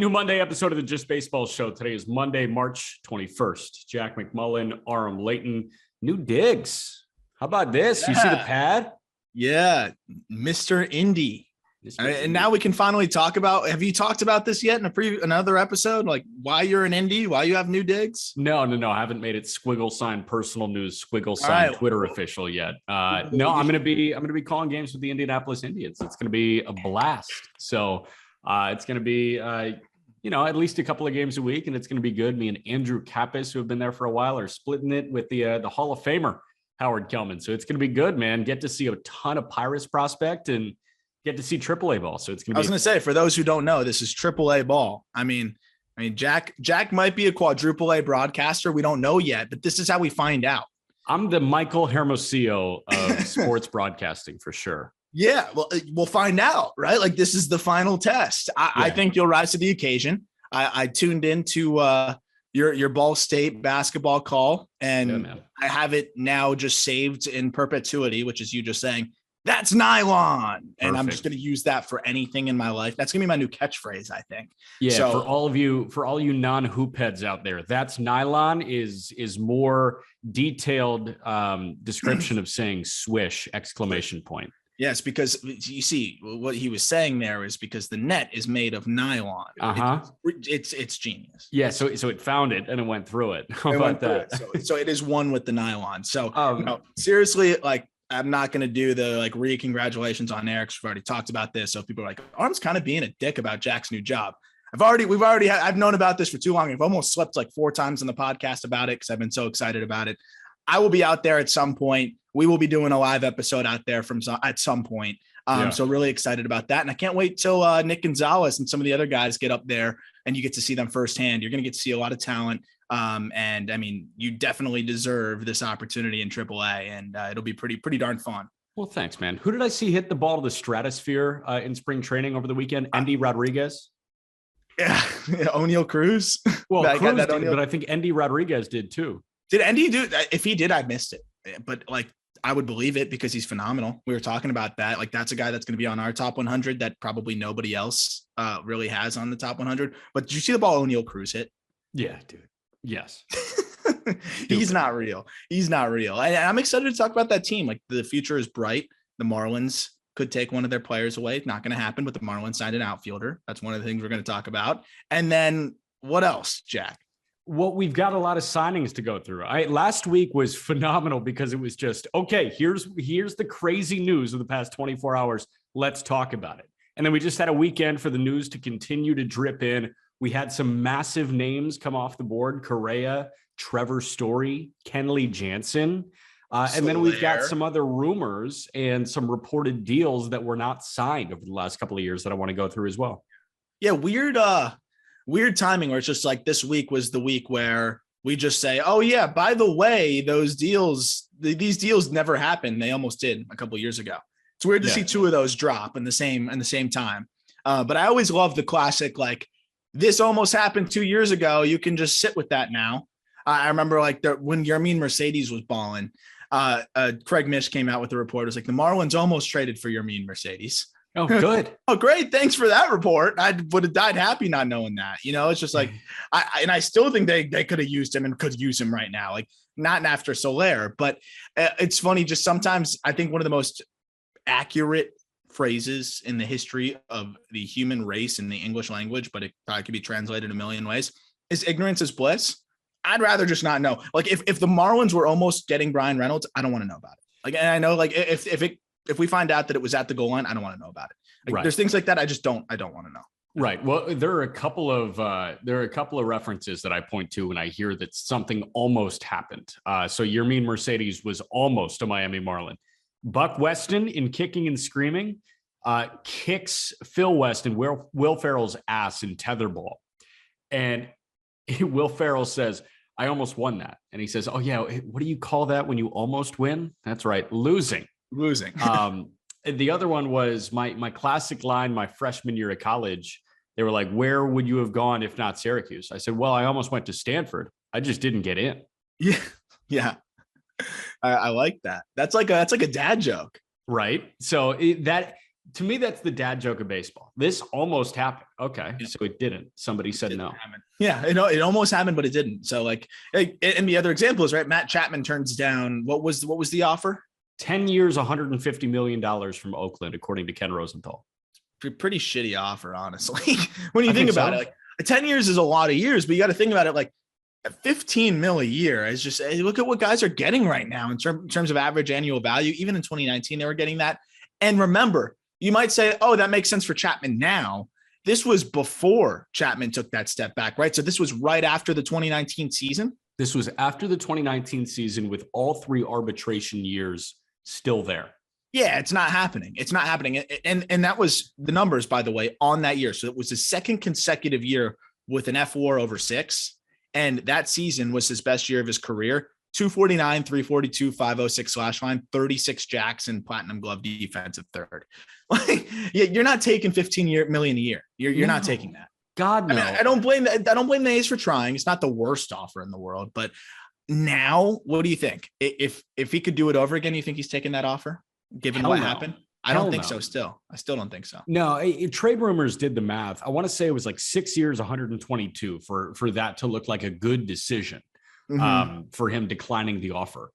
New Monday episode of the Just Baseball Show. Today is Monday, March 21st. Jack McMullen, Aram Layton, new digs. How about this? Yeah. You see the pad? Yeah, Mr. Indy. And now we can finally talk about, have you talked about this yet in another episode? Like why you're an Indy, why you have new digs? No. I haven't made it squiggle sign personal news, squiggle sign right. Twitter official yet. No, I'm going to be calling games with the Indianapolis Indians. It's going to be a blast. So it's going to be, at least a couple of games a week, and it's going to be good. Me and Andrew Kappas, who have been there for a while, are splitting it with the Hall of Famer, Howard Kellman. So it's going to be good, man. Get to see a ton of Pirates prospect and get to see AAA ball. So it's going to be. I was going to say, for those who don't know, this is AAA ball. I mean, Jack might be a quadruple A broadcaster. We don't know yet, but this is how we find out. I'm the Michael Hermosillo of sports broadcasting for sure. Yeah, well, we'll find out, right? Like this is the final test. I think you'll rise to the occasion. I tuned into your Ball State basketball call, and I have it now just saved in perpetuity, which is you just saying, that's nylon. Perfect. And I'm just going to use that for anything in my life. That's going to be my new catchphrase, I think. Yeah. So, for all you non-hoop heads out there, that's nylon is more detailed description of saying swish ! Yes, because you see what he was saying there is because the net is made of nylon. It's genius. Yeah. So it found it and it went through it. How about that? So it is one with the nylon. So seriously, like I'm not going to do the like congratulations on air because we've already talked about this. So if people are like, Arm's kind of being a dick about Jack's new job. I've known about this for too long. I've almost slept like 4 times on the podcast about it because I've been so excited about it. I will be out there at some point. We will be doing a live episode out there at some point. So really excited about that. And I can't wait till Nick Gonzalez and some of the other guys get up there and you get to see them firsthand. You're going to get to see a lot of talent. And I mean, you definitely deserve this opportunity in AAA, and it'll be pretty darn fun. Well, thanks, man. Who did I see hit the ball to the stratosphere in spring training over the weekend? Endy Rodriguez. Yeah. O'Neal Cruz. Well, Cruz did, but I think Endy Rodriguez did too. Did Endy do? If he did, I missed it. But like, I would believe it because he's phenomenal. We were talking about that. Like, that's a guy that's going to be on our top 100 that probably nobody else really has on the top 100. But did you see the ball O'Neal Cruz hit? Yeah, dude. Yes. He's not real. And I'm excited to talk about that team. Like, the future is bright. The Marlins could take one of their players away. Not going to happen, but the Marlins signed an outfielder. That's one of the things we're going to talk about. And then what else, Jack? Well, we've got a lot of signings to go through. Last week was phenomenal because it was just, okay, here's the crazy news of the past 24 hours. Let's talk about it. And then we just had a weekend for the news to continue to drip in. We had some massive names come off the board: Correa, Trevor Story, Kenley Jansen. And then we've got some other rumors and some reported deals that were not signed over the last couple of years that I want to go through as well. Yeah, weird timing where it's just like this week was the week where we just say, oh yeah, by the way, these deals never happened. They almost did a couple of years ago. It's weird to see 2 of those drop in the same time. But I always love the classic, like, this almost happened 2 years ago. You can just sit with that now. I remember when Yermin Mercedes was balling, Craig Mish came out with a report. It was like the Marlins almost traded for Yermin Mercedes. Oh, good. Oh, great. Thanks for that report. I would have died happy not knowing that. It's just like, I still think they could have used him and could use him right now. Like, not after Soler, but it's funny. Just sometimes I think one of the most accurate phrases in the history of the human race in the English language, but it probably could be translated a million ways, is ignorance is bliss. I'd rather just not know. Like, if the Marlins were almost getting Brian Reynolds, I don't want to know about it. Like, and I know, like, if we find out that it was at the goal line, I don't want to know about it. Like, There's things like that. I don't want to know. Right. Well, there are a couple of references that I point to when I hear that something almost happened. So Yermin Mercedes was almost a Miami Marlin. Buck Weston, in Kicking and Screaming, kicks Phil Weston, Will Ferrell's ass in tetherball. And Will Ferrell says, I almost won that. And he says, oh yeah, what do you call that when you almost win? That's right. Losing. The other one was my classic line, my freshman year of college. They were like, where would you have gone if not Syracuse? I said, well, I almost went to Stanford. I just didn't get in. Yeah. Yeah. I like that. That's like a dad joke. Right. So To me, that's the dad joke of baseball. This almost happened. Okay, so it didn't. Somebody said no. Yeah, it almost happened, but it didn't. So like, and the other example is right. Matt Chapman turns down what was the offer? 10 years, $150 million from Oakland, according to Ken Rosenthal. Pretty shitty offer, honestly. When you think about it, like 10 years is a lot of years, but you got to think about it like 15 mil a year. It's just look at what guys are getting right now in terms of average annual value. Even in 2019, they were getting that. And remember, you might say, oh, that makes sense for Chapman now. This was before Chapman took that step back, right? So this was right after the 2019 season. This was after the 2019 season with all 3 arbitration years still there. Yeah, it's not happening. It's not happening. And that was the numbers, by the way, on that year. So it was the second consecutive year with an F WAR over 6. And that season was his best year of his career. 249, 342, 506 slash line, 36 jacks and platinum glove defensive third. Like, you're not taking 15 million a year. You're not taking that. God, no. I mean, I don't blame the A's for trying. It's not the worst offer in the world, but now what do you think? If he could do it over again, you think he's taking that offer given what happened? I don't think so. I still don't think so. No, trade rumors did the math. I want to say it was like 6 years, 122 for that to look like a good decision. For him declining the offer.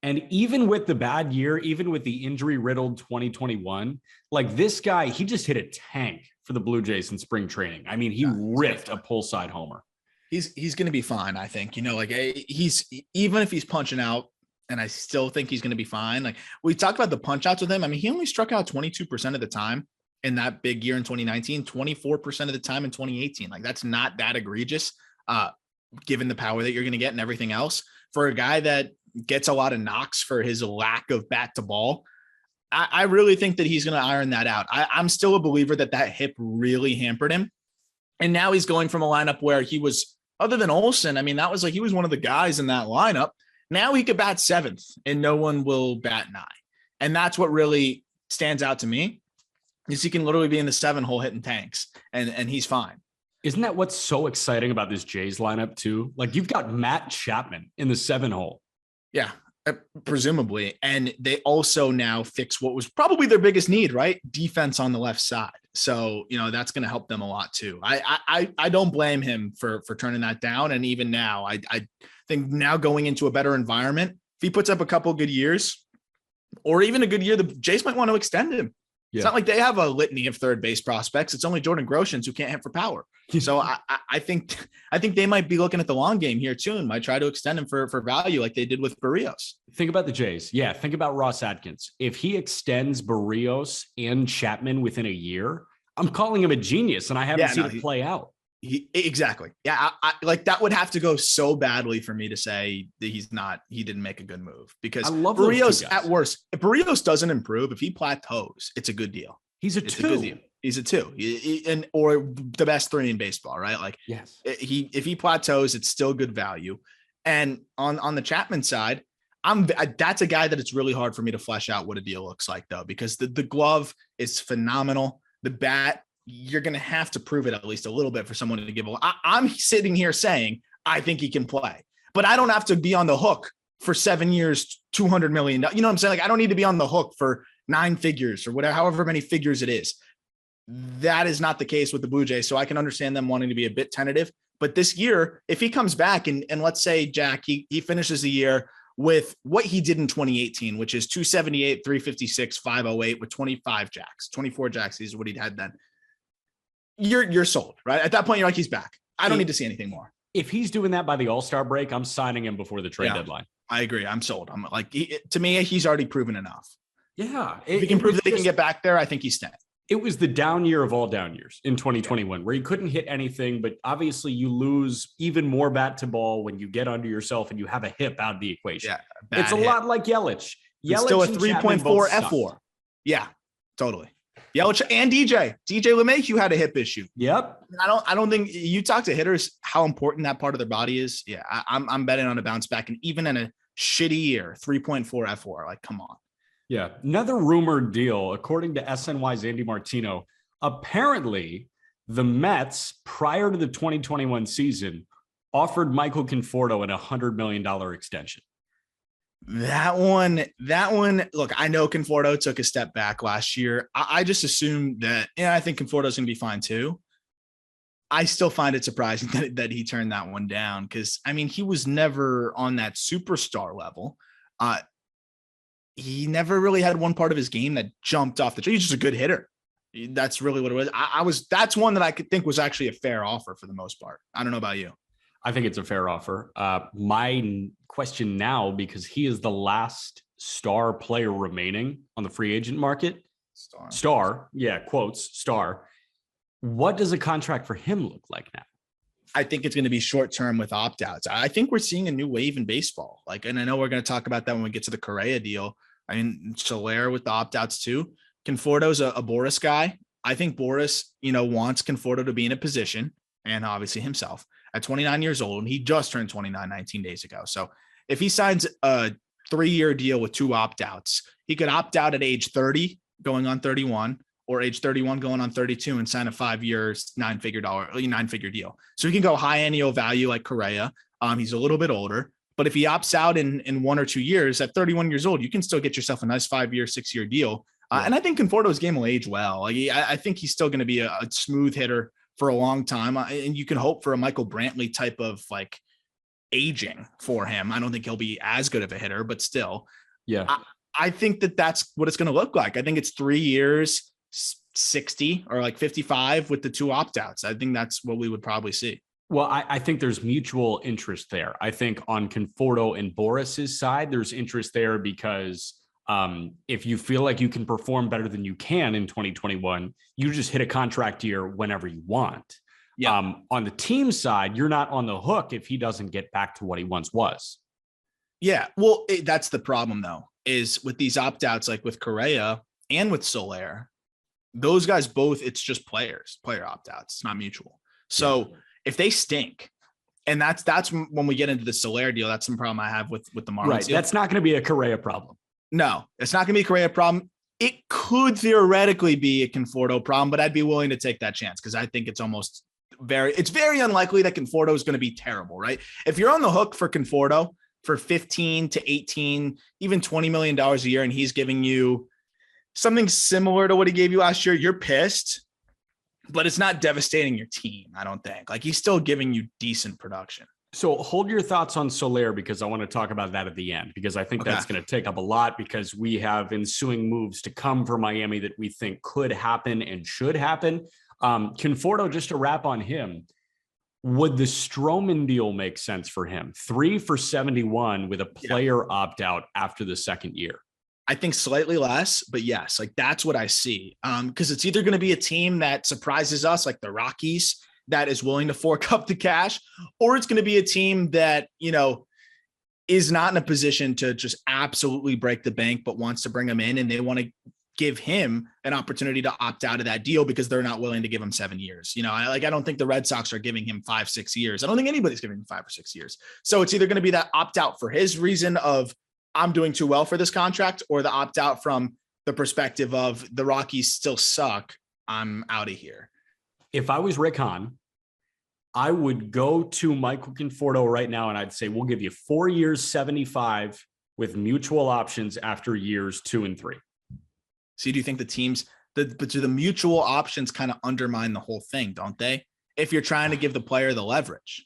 And even with the bad year, even with the injury riddled 2021, like this guy, he just hit a tank for the Blue Jays in spring training. I mean, he ripped a pull side homer. He's going to be fine. I think, he's, even if he's punching out, and I still think he's going to be fine. Like we talked about the punch outs with him. I mean, he only struck out 22% of the time in that big year in 2019, 24% of the time in 2018. Like that's not that egregious. Given the power that you're going to get and everything else, for a guy that gets a lot of knocks for his lack of bat to ball, I really think that he's going to iron that out. I'm still a believer that hip really hampered him. And now he's going from a lineup where he was, other than Olsen, I mean, that was like, he was one of the guys in that lineup. Now he could bat 7th and no one will bat 9. And that's what really stands out to me is he can literally be in the 7 hole hitting tanks and he's fine. Isn't that what's so exciting about this Jays lineup too? Like you've got Matt Chapman in the 7 hole. Yeah, presumably. And they also now fix what was probably their biggest need, right? Defense on the left side. So, that's going to help them a lot too. I don't blame him for turning that down. And even now, I think now going into a better environment, if he puts up a couple good years or even a good year, the Jays might want to extend him. Yeah. It's not like they have a litany of third base prospects. It's only Jordan Groshans who can't hit for power. So I think they might be looking at the long game here too and might try to extend him for value like they did with Barrios. Think about the Jays. Yeah. Think about Ross Atkins. If he extends Barrios and Chapman within a year, I'm calling him a genius and I haven't seen it play out. Exactly. Yeah. I like that would have to go so badly for me to say that he didn't make a good move because I love Barrios at worst. If Barrios doesn't improve, if he plateaus, it's a good deal. He's a 2. He's a 2 or the best 3 in baseball, right? Like yes, if he plateaus, it's still good value. And on the Chapman side, that's a guy that it's really hard for me to flesh out what a deal looks like though, because the glove is phenomenal. The bat, you're going to have to prove it at least a little bit for someone to give I'm sitting here saying, I think he can play, but I don't have to be on the hook for 7 years, $200 million. You know what I'm saying? Like, I don't need to be on the hook for 9 figures or whatever, however many figures it is. That is not the case with the Blue Jays. So I can understand them wanting to be a bit tentative, but this year, if he comes back and let's say Jack, he finishes the year with what he did in 2018, which is 278, 356, 508 with 25 jacks, 24 jacks is what he'd had then. You're sold, right? At that point, you're like, he's back. I don't need to see anything more. If he's doing that by the All-Star break, I'm signing him before the trade deadline. I agree. I'm sold. I'm like, to me, he's already proven enough. Yeah. If he can prove that he can get back there, I think he's staying. It was the down year of all down years in 2021 where you couldn't hit anything, but obviously you lose even more bat to ball when you get under yourself and you have a hip out of the equation. Yeah, it's a lot like Yelich. Yelich still a 3.4 F4. Yeah, totally. Yelich and DJ LeMahieu had a hip issue. Yep. I don't think you talk to hitters how important that part of their body is. Yeah, I'm betting on a bounce back, and even in a shitty year, 3.4 F4. Like, come on. Yeah. Another rumored deal, according to SNY's Andy Martino, apparently the Mets, prior to the 2021 season, offered Michael Conforto an $100 million extension. That one. Look, I know Conforto took a step back last year. I just assumed that, I think Conforto's going to be fine too. I still find it surprising that he turned that one down because, I mean, he was never on that superstar level. He never really had one part of his game that jumped off the tree. He's just a good hitter. That's really what it was. That's one that I could think was actually a fair offer for the most part. I don't know about you. I think it's a fair offer. My question now, because he is the last star player remaining on the free agent market. Star. Yeah. Quotes star. What does a contract for him look like now? I think it's going to be short-term with opt-outs. I think we're seeing a new wave in baseball. And I know we're going to talk about that when we get to the Correa deal. I mean, Soler with the opt-outs too. Conforto's a Boris guy. I think Boris, wants Conforto to be in a position, and obviously himself, at 29 years old, and he just turned 29 19 days ago. So if he signs a 3-year deal with 2 opt-outs, he could opt out at age 30, going on 31, or age 31 going on 32 and sign a 5 years, nine-figure deal. So he can go high annual value like Correa. He's a little bit older, but if he opts out in 1 or 2 years at 31 years old, you can still get yourself a nice 5-year, 6-year deal. And I think Conforto's game will age well. I think he's still going to be a smooth hitter for a long time. And you can hope for a Michael Brantley type of aging for him. I don't think he'll be as good of a hitter, but still, yeah, I think that's what it's going to look like. I think it's 3 years, 60 or 55 with the 2 opt-outs. I think that's what we would probably see. Well, I think there's mutual interest there. I think on Conforto and Boris's side, there's interest there because if you feel like you can perform better than you can in 2021, you just hit a contract year whenever you want. Yeah. On the team side, you're not on the hook if he doesn't get back to what he once was. Yeah. Well, that's the problem though, is with these opt-outs, like with Correa and with Soler, those guys both, it's just player opt-outs. It's not mutual. So if they stink, and that's when we get into the Soler deal, that's some problem I have with the Marlins. Right. Deal. That's not going to be a Correa problem. No, it's not going to be a Correa problem. It could theoretically be a Conforto problem, but I'd be willing to take that chance because I think it's very unlikely that Conforto is going to be terrible, right? If you're on the hook for Conforto for 15 to 18, even $20 million a year, and he's giving you something similar to what he gave you last year, you're pissed, but it's not devastating your team, I don't think. He's still giving you decent production. So hold your thoughts on Soler because I want to talk about that at the end because I think that's going to take up a lot because we have ensuing moves to come for Miami that we think could happen and should happen. Conforto, just to wrap on him, would the Stroman deal make sense for him? 3 for 71 with a player opt-out after the second year. I think slightly less, but yes, that's what I see. Because it's either going to be a team that surprises us, like the Rockies, that is willing to fork up the cash, or it's going to be a team that, is not in a position to just absolutely break the bank, but wants to bring him in and they want to give him an opportunity to opt out of that deal because they're not willing to give him 7 years. I don't think the Red Sox are giving him 5-6 years. I don't think anybody's giving him 5 or 6 years. So it's either going to be that opt out for his reason of I'm doing too well for this contract, or the opt out from the perspective of the Rockies still suck. I'm out of here. If I was Rick Hahn, I would go to Michael Conforto right now and I'd say, we'll give you 4 years, 75 with mutual options after years 2 and 3. So do you think the teams, but do the mutual options kind of undermine the whole thing, don't they? If you're trying to give the player the leverage.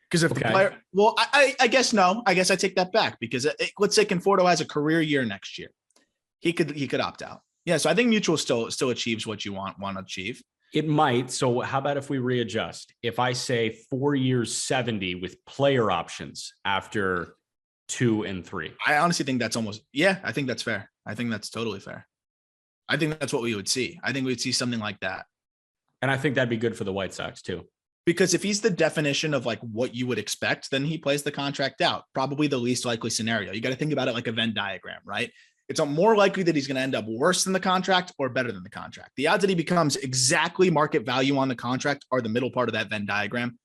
Because if the player, well, I guess no. I guess I take that back because let's say Conforto has a career year next year. He could opt out. Yeah, so I think mutual still achieves what you want to achieve. It might. So how about if we readjust? If I say 4 years, 70 with player options after 2 and 3. I honestly think that's I think that's fair. I think that's totally fair. I think that's what we would see. I think we'd see something like that. And I think that'd be good for the White Sox too. Because if he's the definition of what you would expect, then he plays the contract out. Probably the least likely scenario. You got to think about it like a Venn diagram, right? It's more likely that he's going to end up worse than the contract or better than the contract. The odds that he becomes exactly market value on the contract are the middle part of that Venn diagram.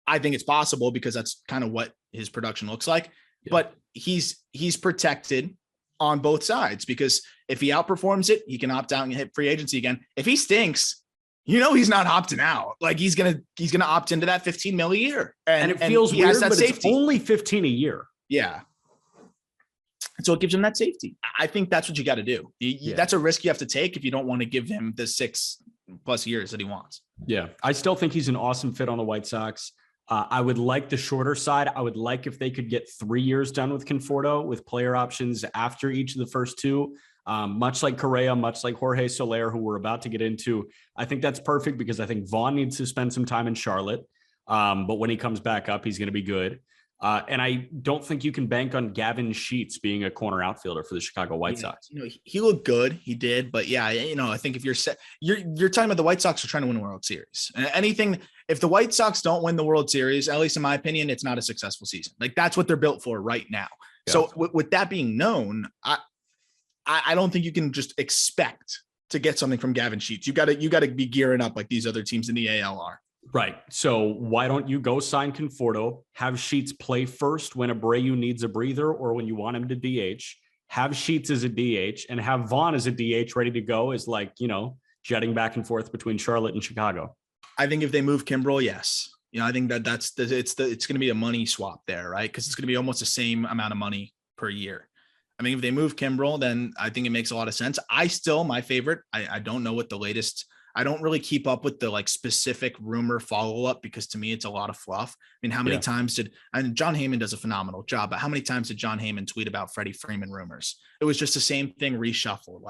I think it's possible because that's kind of what his production looks like. Yeah. But he's protected on both sides because if he outperforms it, he can opt out and hit free agency again. If he stinks, he's not opting out. He's gonna opt into that $15 million a year, and it feels weird, but safety. It's only $15 a year. Yeah. So it gives him that safety. I think that's what you got to do. That's a risk you have to take if you don't want to give him the 6+ years that he wants. Yeah, I still think he's an awesome fit on the White Sox. I would like the shorter side. I would like if they could get 3 years done with Conforto with player options after each of the first two, much like Correa, much like Jorge Soler, who we're about to get into. I think that's perfect because I think Vaughn needs to spend some time in Charlotte. But when he comes back up, he's going to be good. And I don't think you can bank on Gavin Sheets being a corner outfielder for the Chicago White Sox. He looked good. He did. But yeah, I think if you're talking about the White Sox are trying to win a World Series. If the White Sox don't win the World Series, at least in my opinion, it's not a successful season. Like that's what they're built for right now. Yeah. So with that being known, I don't think you can just expect to get something from Gavin Sheets. You got to be gearing up like these other teams in the AL are. Right. So why don't you go sign Conforto, have Sheets play first when Abreu needs a breather or when you want him to DH, have Sheets as a DH and have Vaughn as a DH ready to go as jetting back and forth between Charlotte and Chicago. I think if they move Kimbrel, yes. I think it's going to be a money swap there, right? Because it's going to be almost the same amount of money per year. I mean, if they move Kimbrel, then I think it makes a lot of sense. My favorite, I don't know what the latest, I don't really keep up with the specific rumor follow-up because to me, it's a lot of fluff. I mean, how many times and John Heyman does a phenomenal job, but how many times did John Heyman tweet about Freddie Freeman rumors? It was just the same thing reshuffled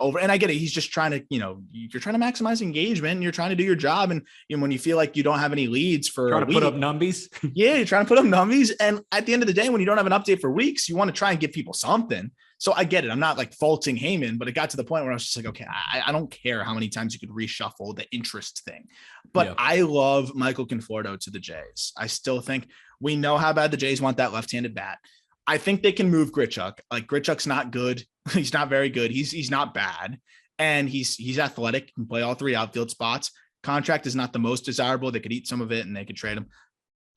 over. And I get it. He's just trying to, you're trying to maximize engagement and you're trying to do your job. And when you feel like you don't have any leads for trying to put up numbies. Yeah. You're trying to put up numbies. And at the end of the day, when you don't have an update for weeks, you want to try and give people something. So I get it. I'm not faulting Heyman, but it got to the point where I was just like, okay, I don't care how many times you could reshuffle the interest thing. But I love Michael Conforto to the Jays. I still think we know how bad the Jays want that left-handed bat. I think they can move Grichuk. Grichuk's not good. He's not very good. He's not bad. And he's athletic, can play all 3 outfield spots. Contract is not the most desirable. They could eat some of it and they could trade him.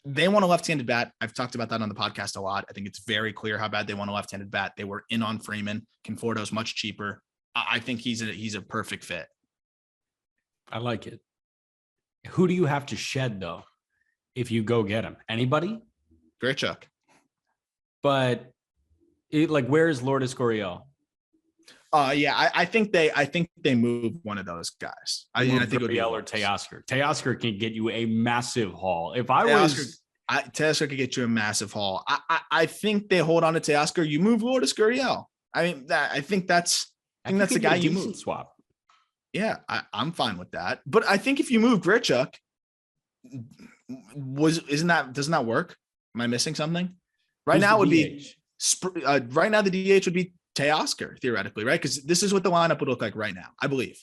They want a left-handed bat. I've talked about that on the podcast a lot. I think it's very clear how bad they want a left-handed bat. They were in on Freeman. Conforto's much cheaper. I think he's a perfect fit. I like it. Who do you have to shed though if you go get him? Anybody? Grichuk. But where's Lourdes Gurriel? I think they move one of those guys. I think Gurriel or Teoscar. Teoscar can get you a massive haul. If Teoscar could get you a massive haul. I think they hold on to Teoscar. You move Lourdes Gurriel. I think that's the guy you move. Swap. Yeah, I'm fine with that. But I think if you move Grichuk, doesn't that work? Am I missing something? Right now would be right now the DH would be Teoscar theoretically, right? Because this is what the lineup would look like right now, I believe.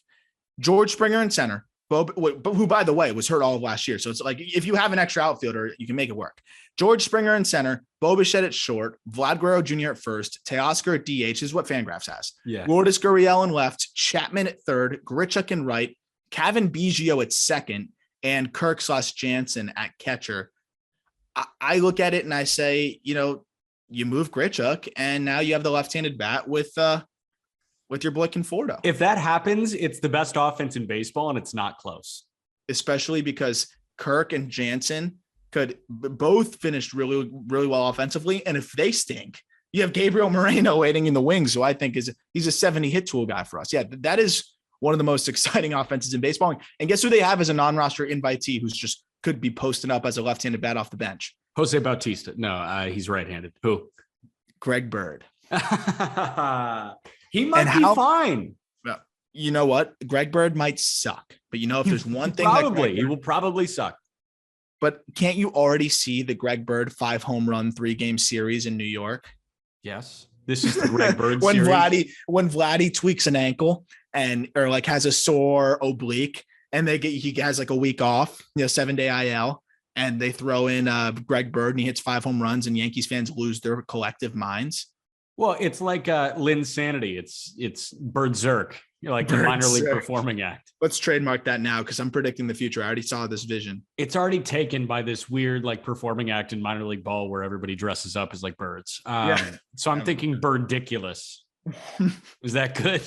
George Springer in center, who by the way was hurt all of last year. So it's like if you have an extra outfielder, you can make it work. George Springer in center, Bo Bichette at short, Vlad Guerrero Jr. at first, Teoscar at DH is what Fangraphs has. Yeah. Lourdes Gurriel in left, Chapman at third, Grichuk in right, Kevin Biggio at second, and Jansen at catcher. I look at it and I say, you move Grichuk and now you have the left-handed bat with your boy Conforto. If that happens, it's the best offense in baseball and it's not close. Especially because Kirk and Jansen could both finish really, really well offensively. And if they stink, you have Gabriel Moreno waiting in the wings, who I think he's a 70 hit tool guy for us. Yeah, that is one of the most exciting offenses in baseball. And guess who they have as a non-roster invitee who's just could be posting up as a left-handed bat off the bench? Jose Bautista. No, he's right-handed. Who? Greg Bird. He might be fine. You know what? Greg Bird might suck, but if there's one thing, he will probably suck. But can't you already see the Greg Bird 5 home run 3-game series in New York? Yes. This is the Greg Bird when series. When Vladdy tweaks an ankle or has a sore oblique and he has a week off, 7-day IL, and they throw in Greg Bird and he hits 5 home runs and Yankees fans lose their collective minds. Well, it's like Linsanity. It's Berserk. You're like the minor league performing act. Let's trademark that now because I'm predicting the future. I already saw this vision. It's already taken by this weird performing act in minor league ball where everybody dresses up as birds. So I'm thinking Birdiculous. Is that good?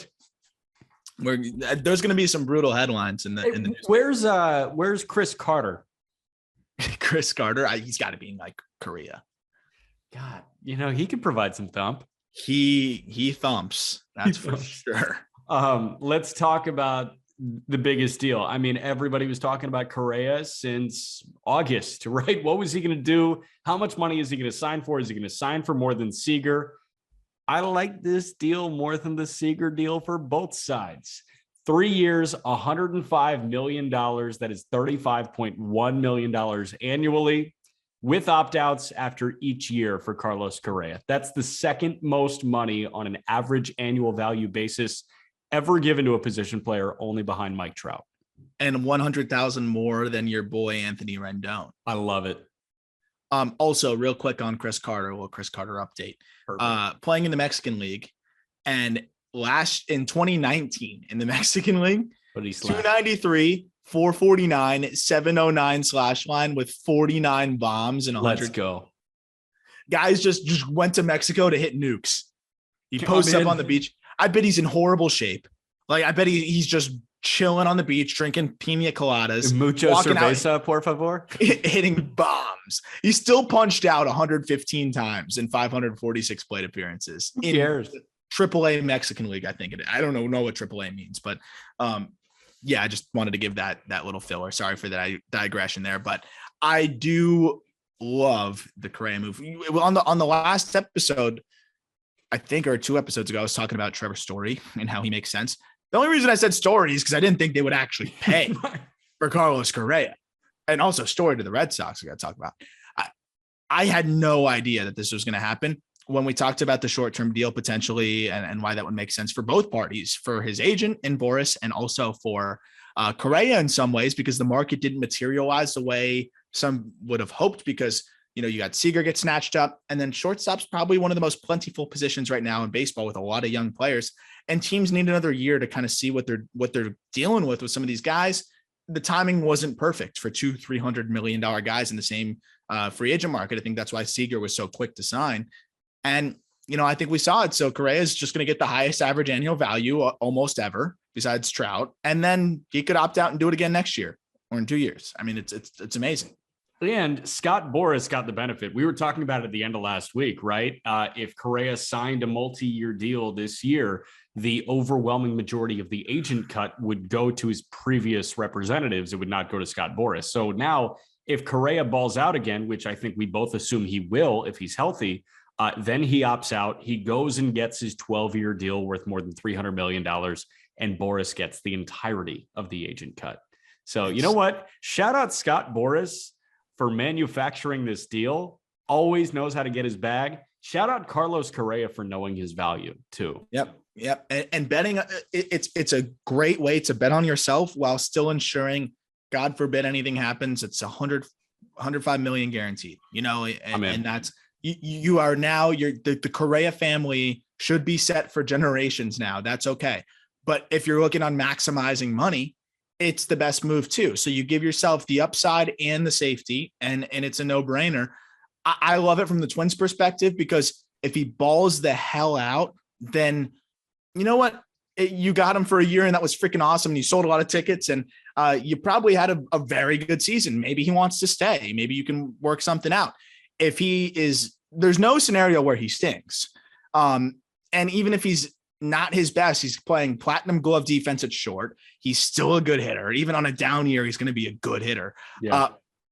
There's going to be some brutal headlines in the news. Where's Chris Carter? Chris Carter, he's got to be in Correa. God, he could provide some thump. He thumps. That's for sure. Let's talk about the biggest deal. I mean, everybody was talking about Correa since August, right? What was he going to do? How much money is he going to sign for? Is he going to sign for more than Seager? I like this deal more than the Seager deal for both sides. 3 years, $105 million. That is $35.1 million annually with opt-outs after each year for Carlos Correa. That's the second most money on an average annual value basis ever given to a position player, only behind Mike Trout. And 100,000 more than your boy Anthony Rendon. I love it. Also, real quick on Chris Carter, Chris Carter update. Playing in the Mexican League, and in 2019 in the Mexican League, 293, 449, 709 slash line with 49 bombs and 100. Let's go. Guys just went to Mexico to hit nukes. He posts up on the beach. I bet he's in horrible shape. Like, I bet he's just chilling on the beach, drinking pina coladas. Mucho cerveza, por favor. Hitting bombs. He still punched out 115 times in 546 plate appearances. Who cares? AAA Mexican League, I think it is. I don't know what AAA means, but yeah, I just wanted to give that little filler. Sorry for that digression there, but I do love the Correa move. On the last episode, I think, or 2 episodes ago, I was talking about Trevor Story and how he makes sense. The only reason I said Story is because I didn't think they would actually pay for Carlos Correa, and also Story to the Red Sox. We got to talk about. I had no idea that this was going to happen when we talked about the short-term deal potentially, and why that would make sense for both parties, for his agent in Boris, and also for Correa in some ways, because the market didn't materialize the way some would have hoped, because you got Seager get snatched up, and then shortstop's probably one of the most plentiful positions right now in baseball with a lot of young players, and teams need another year to kind of see what they're dealing with some of these guys. The timing wasn't perfect for $200-300 million guys in the same free agent market. I think that's why Seager was so quick to sign. And, I think we saw it. So Correa is just going to get the highest average annual value almost ever besides Trout. And then he could opt out and do it again next year or in 2 years. I mean, it's amazing. And Scott Boras got the benefit. We were talking about it at the end of last week, right? If Correa signed a multi-year deal this year, the overwhelming majority of the agent cut would go to his previous representatives. It would not go to Scott Boras. So now if Correa balls out again, which I think we both assume he will if he's healthy, then he opts out. He goes and gets his 12-year deal worth more than $300 million, and Boras gets the entirety of the agent cut. So you know what? Shout out Scott Boras for manufacturing this deal. Always knows how to get his bag. Shout out Carlos Correa for knowing his value too. Yep. And betting, it's a great way to bet on yourself while still ensuring, God forbid anything happens, it's 105 million guaranteed, and that's, you are now, the Correa family should be set for generations now. That's okay. But if you're looking on maximizing money, it's the best move too. So you give yourself the upside and the safety, and it's a no-brainer. I love it from the Twins' perspective, because if he balls the hell out, then you know what? You got him for a year, and that was freaking awesome. And you sold a lot of tickets, and you probably had a very good season. Maybe he wants to stay. Maybe you can work something out. If there's no scenario where he stinks. And even if he's not his best, he's playing platinum glove defense at short. He's still a good hitter. Even on a down year, he's going to be a good hitter. Yeah.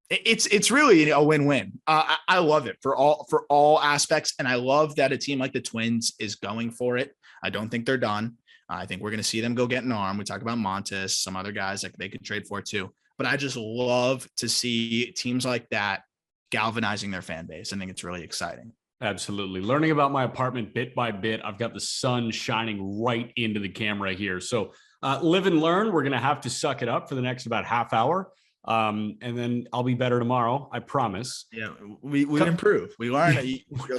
It's really a win-win. I love it for all aspects. And I love that a team like the Twins is going for it. I don't think they're done. I think we're going to see them go get an arm. We talked about Montes, some other guys that they could trade for too. But I just love to see teams like that galvanizing their fan base. I think it's really exciting. Absolutely. Learning about my apartment bit by bit. I've got the sun shining right into the camera here. So live and learn. We're going to have to suck it up for the next about half hour. And then I'll be better tomorrow. I promise. Yeah, we improve. We learn.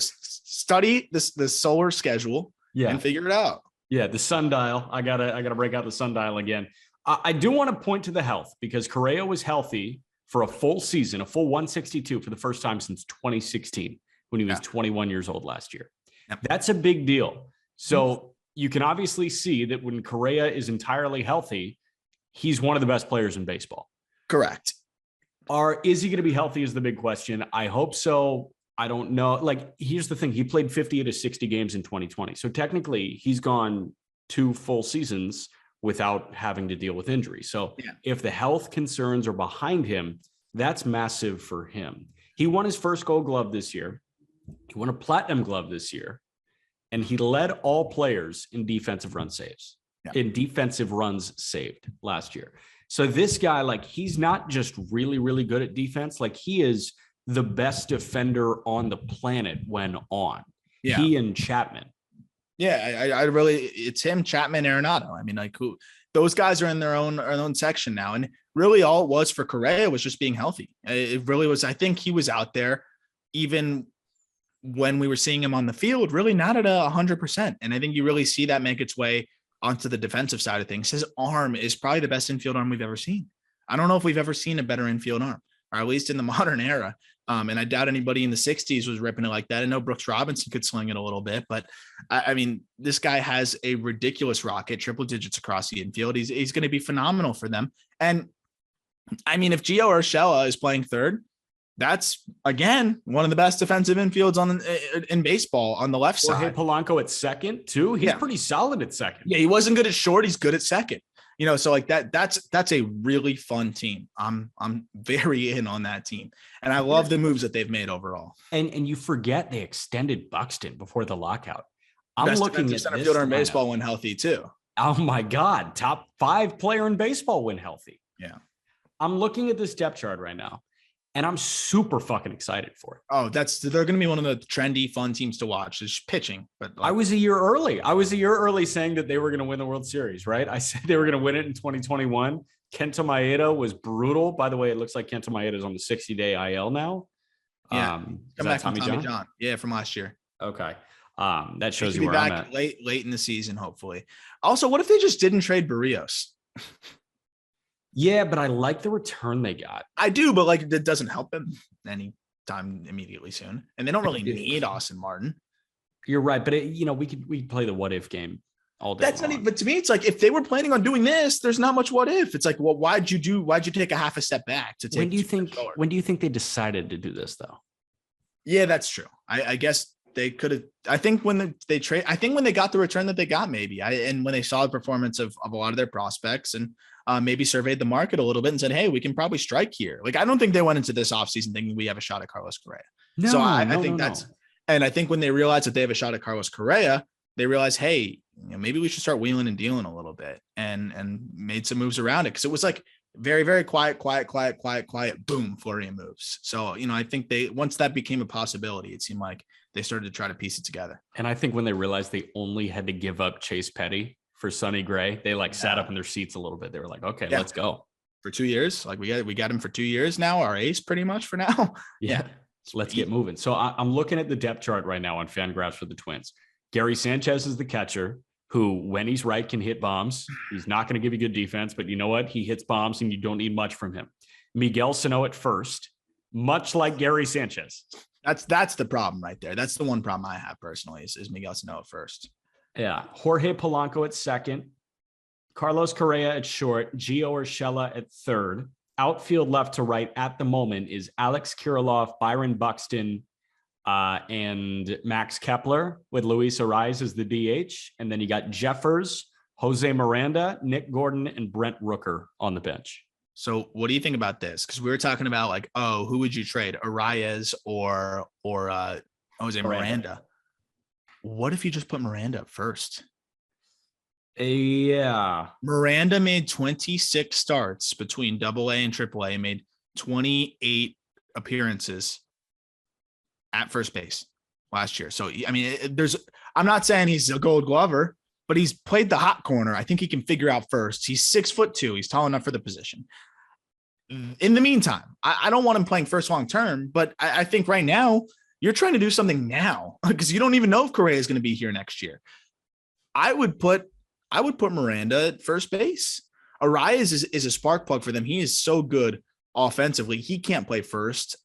Study the solar schedule and figure it out. Yeah, the sundial. I gotta break out the sundial again. I do want to point to the health, because Correa was healthy for a full season, a full 162 for the first time since 2016, when he was 21 years old last year. Yep. That's a big deal. So you can obviously see that when Correa is entirely healthy, he's one of the best players in baseball. Correct. Is he going to be healthy is the big question. I hope so. I don't know. Like, here's the thing. He played 50 to 60 games in 2020. So technically he's gone 2 full seasons without having to deal with injury. So if the health concerns are behind him, that's massive for him. He won his first Gold Glove this year. He won a Platinum Glove this year. And he led all players in defensive run saves, in defensive runs saved last year. So this guy, like, he's not just really, really good at defense. Like, he is the best defender on the planet when on. He and Chapman. Yeah, I really, it's him, Chapman, Arenado. I mean, like, those guys are in their own section now. And really all it was for Correa was just being healthy. It really was. I think he was out there even when we were seeing him on the field, really not at 100%. And I think you really see that make its way onto the defensive side of things. His arm is probably the best infield arm we've ever seen. I don't know if we've ever seen a better infield arm, or at least in the modern era. And I doubt anybody in the 60s was ripping it like that. I know Brooks Robinson could sling it a little bit, but I mean, this guy has a ridiculous rocket, triple digits across the infield. He's going to be phenomenal for them. And I mean, if Gio Urshela is playing third, that's, again, one of the best defensive infields in baseball on the left side. Jorge Polanco at second too. He's pretty solid at second. Yeah, he wasn't good at short. He's good at second. You know, so like that's a really fun team. I'm very in on that team. And I love the moves that they've made overall. And you forget they extended Buxton before the lockout. I'm Best looking at center fielder in baseball when healthy too. Oh my God. Top 5 player in baseball when healthy. Yeah. I'm looking at this depth chart right now, and I'm super fucking excited for it. Oh, they're going to be one of the trendy, fun teams to watch. Is pitching, but I was a year early saying that they were going to win the World Series, right? I said they were going to win it in 2021. Kenta Maeda was brutal. By the way, it looks like Kenta Maeda is on the 60-day IL now. Yeah, come back from Tommy John. Yeah, from last year. Okay, that shows you where I'm at. Late in the season, hopefully. Also, what if they just didn't trade Barrios? Yeah, but I like the return they got. I do, but like it doesn't help them anytime immediately soon. And they don't really need Austin Martin. You're right, but we could play the what if game all day. That's not even, but to me, it's like if they were planning on doing this, there's not much what if. It's like, well, why'd you take a half a step back to take? When do you think they decided to do this though? Yeah, that's true. I guess they could have. I think when when they got the return that they got, maybe and when they saw the performance of a lot of their prospects and maybe surveyed the market a little bit and said, hey, we can probably strike here. Like, I don't think they went into this offseason thinking we have a shot at Carlos Correa. And I think when they realized that they have a shot at Carlos Correa, they realized, hey, maybe we should start wheeling and dealing a little bit and made some moves around it. Cause it was like very, very quiet, boom, flurry of moves. So, I think once that became a possibility, it seemed like they started to try to piece it together. And I think when they realized they only had to give up Chase Petty for Sonny Gray, they sat up in their seats a little bit. They were like, okay, let's go. For 2 years. Like we got him for 2 years now, our ace pretty much for now. Yeah. Let's get moving. So I'm looking at the depth chart right now on Fangraphs for the Twins. Gary Sanchez is the catcher who, when he's right, can hit bombs. He's not going to give you good defense, but you know what? He hits bombs and you don't need much from him. Miguel Sano at first, much like Gary Sanchez. That's the problem right there. That's the one problem I have personally is Miguel Sano at first. Yeah. Jorge Polanco at second, Carlos Correa at short, Gio Urshela at third. Outfield left to right at the moment is Alex Kirilloff, Byron Buxton, and Max Kepler with Luis Ariz as the DH. And then you got Jeffers, Jose Miranda, Nick Gordon, and Brent Rooker on the bench. So what do you think about this? Because we were talking about who would you trade, Arias or Jose Miranda? What if you just put Miranda up first? Yeah. Miranda made 26 starts between AA and AAA, made 28 appearances at first base last year. So, I mean, I'm not saying he's a Gold Glover, but he's played the hot corner. I think he can figure out first. He's 6'2". He's tall enough for the position. In the meantime, I don't want him playing first long term, but I think right now you're trying to do something now because you don't even know if Correa is going to be here next year. I would put Miranda at first base. Arias is a spark plug for them. He is so good offensively. He can't play first.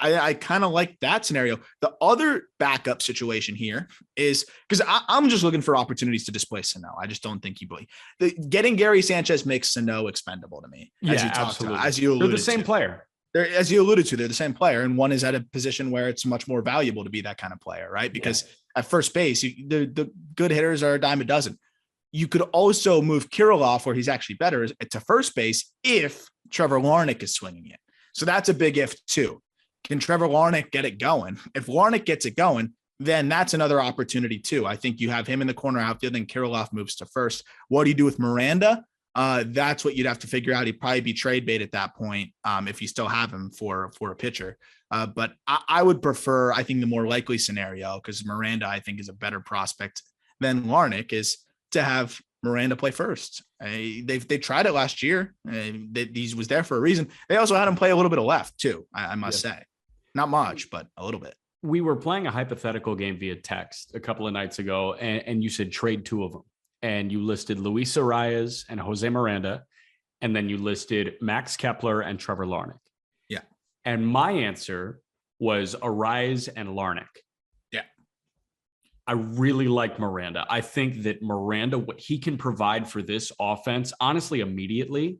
I kind of like that scenario. The other backup situation here is because I'm just looking for opportunities to displace Sano. I just don't think getting Gary Sanchez makes Sano expendable to me. Absolutely. As you alluded They're the same to. player. they're, as you alluded to, they're the same player, and one is at a position where it's much more valuable to be that kind of player, right? Because at first base, the good hitters are a dime a dozen. You could also move Kirilloff, where he's actually better, to first base if Trevor Larnach is swinging it. So that's a big if too. Can Trevor Larnach get it going? If Larnach gets it going, then that's another opportunity too. I think you have him in the corner outfield and Kirilloff moves to first. What do you do with Miranda? That's what you'd have to figure out. He'd probably be trade bait at that point if you still have him for a pitcher. But I would prefer, I think the more likely scenario, because Miranda, I think, is a better prospect than Larnach, is to have Miranda play first. They tried it last year. He was there for a reason. They also had him play a little bit of left too, I must say. Not much, but a little bit. We were playing a hypothetical game via text a couple of nights ago, and you said trade two of them. And you listed Luis Arraez and Jose Miranda, and then you listed Max Kepler and Trevor Larnach. Yeah. And my answer was Arraez and Larnach. Yeah. I really like Miranda. I think that Miranda, what he can provide for this offense, honestly, immediately,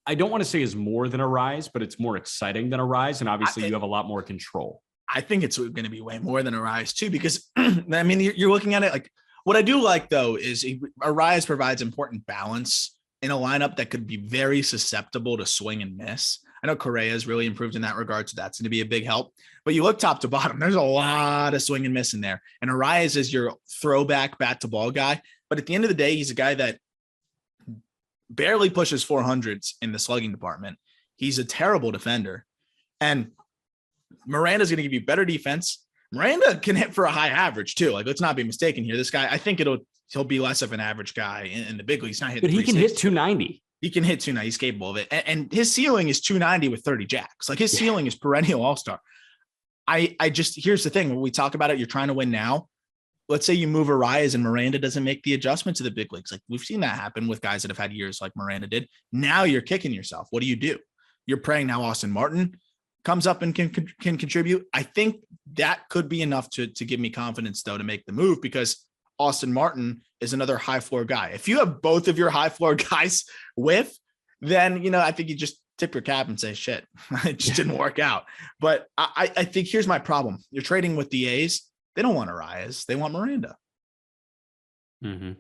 I don't want to say is more than Arraez, but it's more exciting than Arraez. And obviously you have a lot more control. I think it's going to be way more than Arraez too, because I mean, you're looking at it like, what I do like, though, is Arraez provides important balance in a lineup that could be very susceptible to swing and miss. I know Correa has really improved in that regard, so that's going to be a big help. But you look top to bottom, there's a lot of swing and miss in there. And Arraez is your throwback bat-to-ball guy. But at the end of the day, he's a guy that barely pushes 400s in the slugging department. He's a terrible defender. And Miranda's going to give you better defense. Miranda can hit for a high average too. Like, let's not be mistaken here. This guy, I think he'll be less of an average guy in the big leagues. Not hit, but he can hit 290. He can hit 290. He's capable of it. And his ceiling is 290 with 30 jacks. Like, his ceiling is perennial all-star. I just, here's the thing. When we talk about it, you're trying to win now. Let's say you move Arraez and Miranda doesn't make the adjustment to the big leagues. Like, we've seen that happen with guys that have had years like Miranda did. Now you're kicking yourself. What do? You're praying now Austin Martin comes up and can contribute. I think that could be enough to give me confidence, though, to make the move, because Austin Martin is another high floor guy. If you have both of your high floor guys then, I think you just tip your cap and say, shit, it just didn't work out. But I think here's my problem. You're trading with the A's. They don't want Arraez. They want Miranda. Mm-hmm.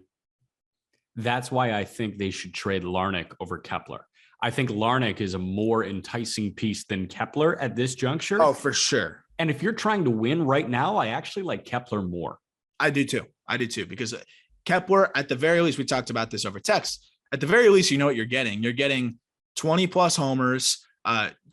That's why I think they should trade Larnach over Kepler. I think Larnach is a more enticing piece than Kepler at this juncture. Oh, for sure. And if you're trying to win right now, I actually like Kepler more. I do too, because Kepler, at the very least, we talked about this over text. At the very least, you know what you're getting. You're getting 20 plus homers,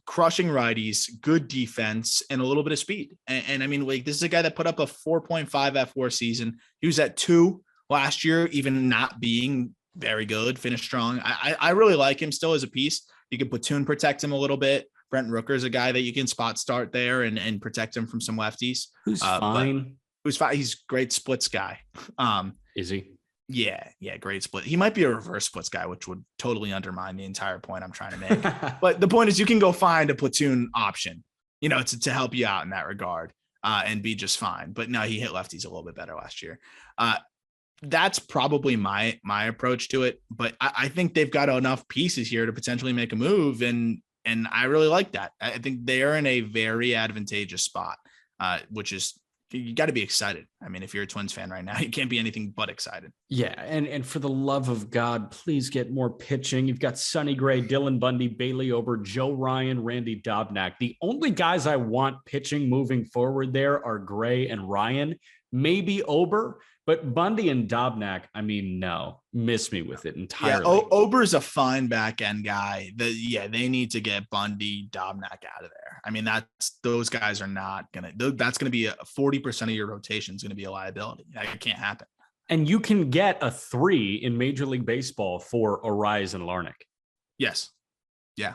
crushing righties, good defense, and a little bit of speed. And I mean, like, this is a guy that put up a 4.5 F4 season. He was at 2 last year, even not being very good, finished strong. I really like him still as a piece. You can platoon protect him a little bit. Brent Rooker is a guy that you can spot start there and protect him from some lefties. Who's fine. He's great splits guy. Is he? Yeah, great split. He might be a reverse splits guy, which would totally undermine the entire point I'm trying to make. But the point is, you can go find a platoon option, to help you out in that regard, and be just fine. But no, he hit lefties a little bit better last year. That's probably my approach to it. But I think they've got enough pieces here to potentially make a move, and I really like that. I think they are in a very advantageous spot, which is, you got to be excited. I mean, if you're a Twins fan right now, you can't be anything but excited. Yeah, and for the love of God, please get more pitching. You've got Sonny Gray, Dylan Bundy, Bailey Ober, Joe Ryan, Randy Dobnak. The only guys I want pitching moving forward there are Gray and Ryan, maybe Ober, but Bundy and Dobnak, I mean, no, miss me with it entirely. Yeah, Ober's a fine back end guy. They need to get Bundy, Dobnak out of there. I mean, those guys are not that's going to be 40% of your rotation is going to be a liability. It can't happen. And you can get a 3 in Major League Baseball for Arraez and Larnach. Yes. Yeah.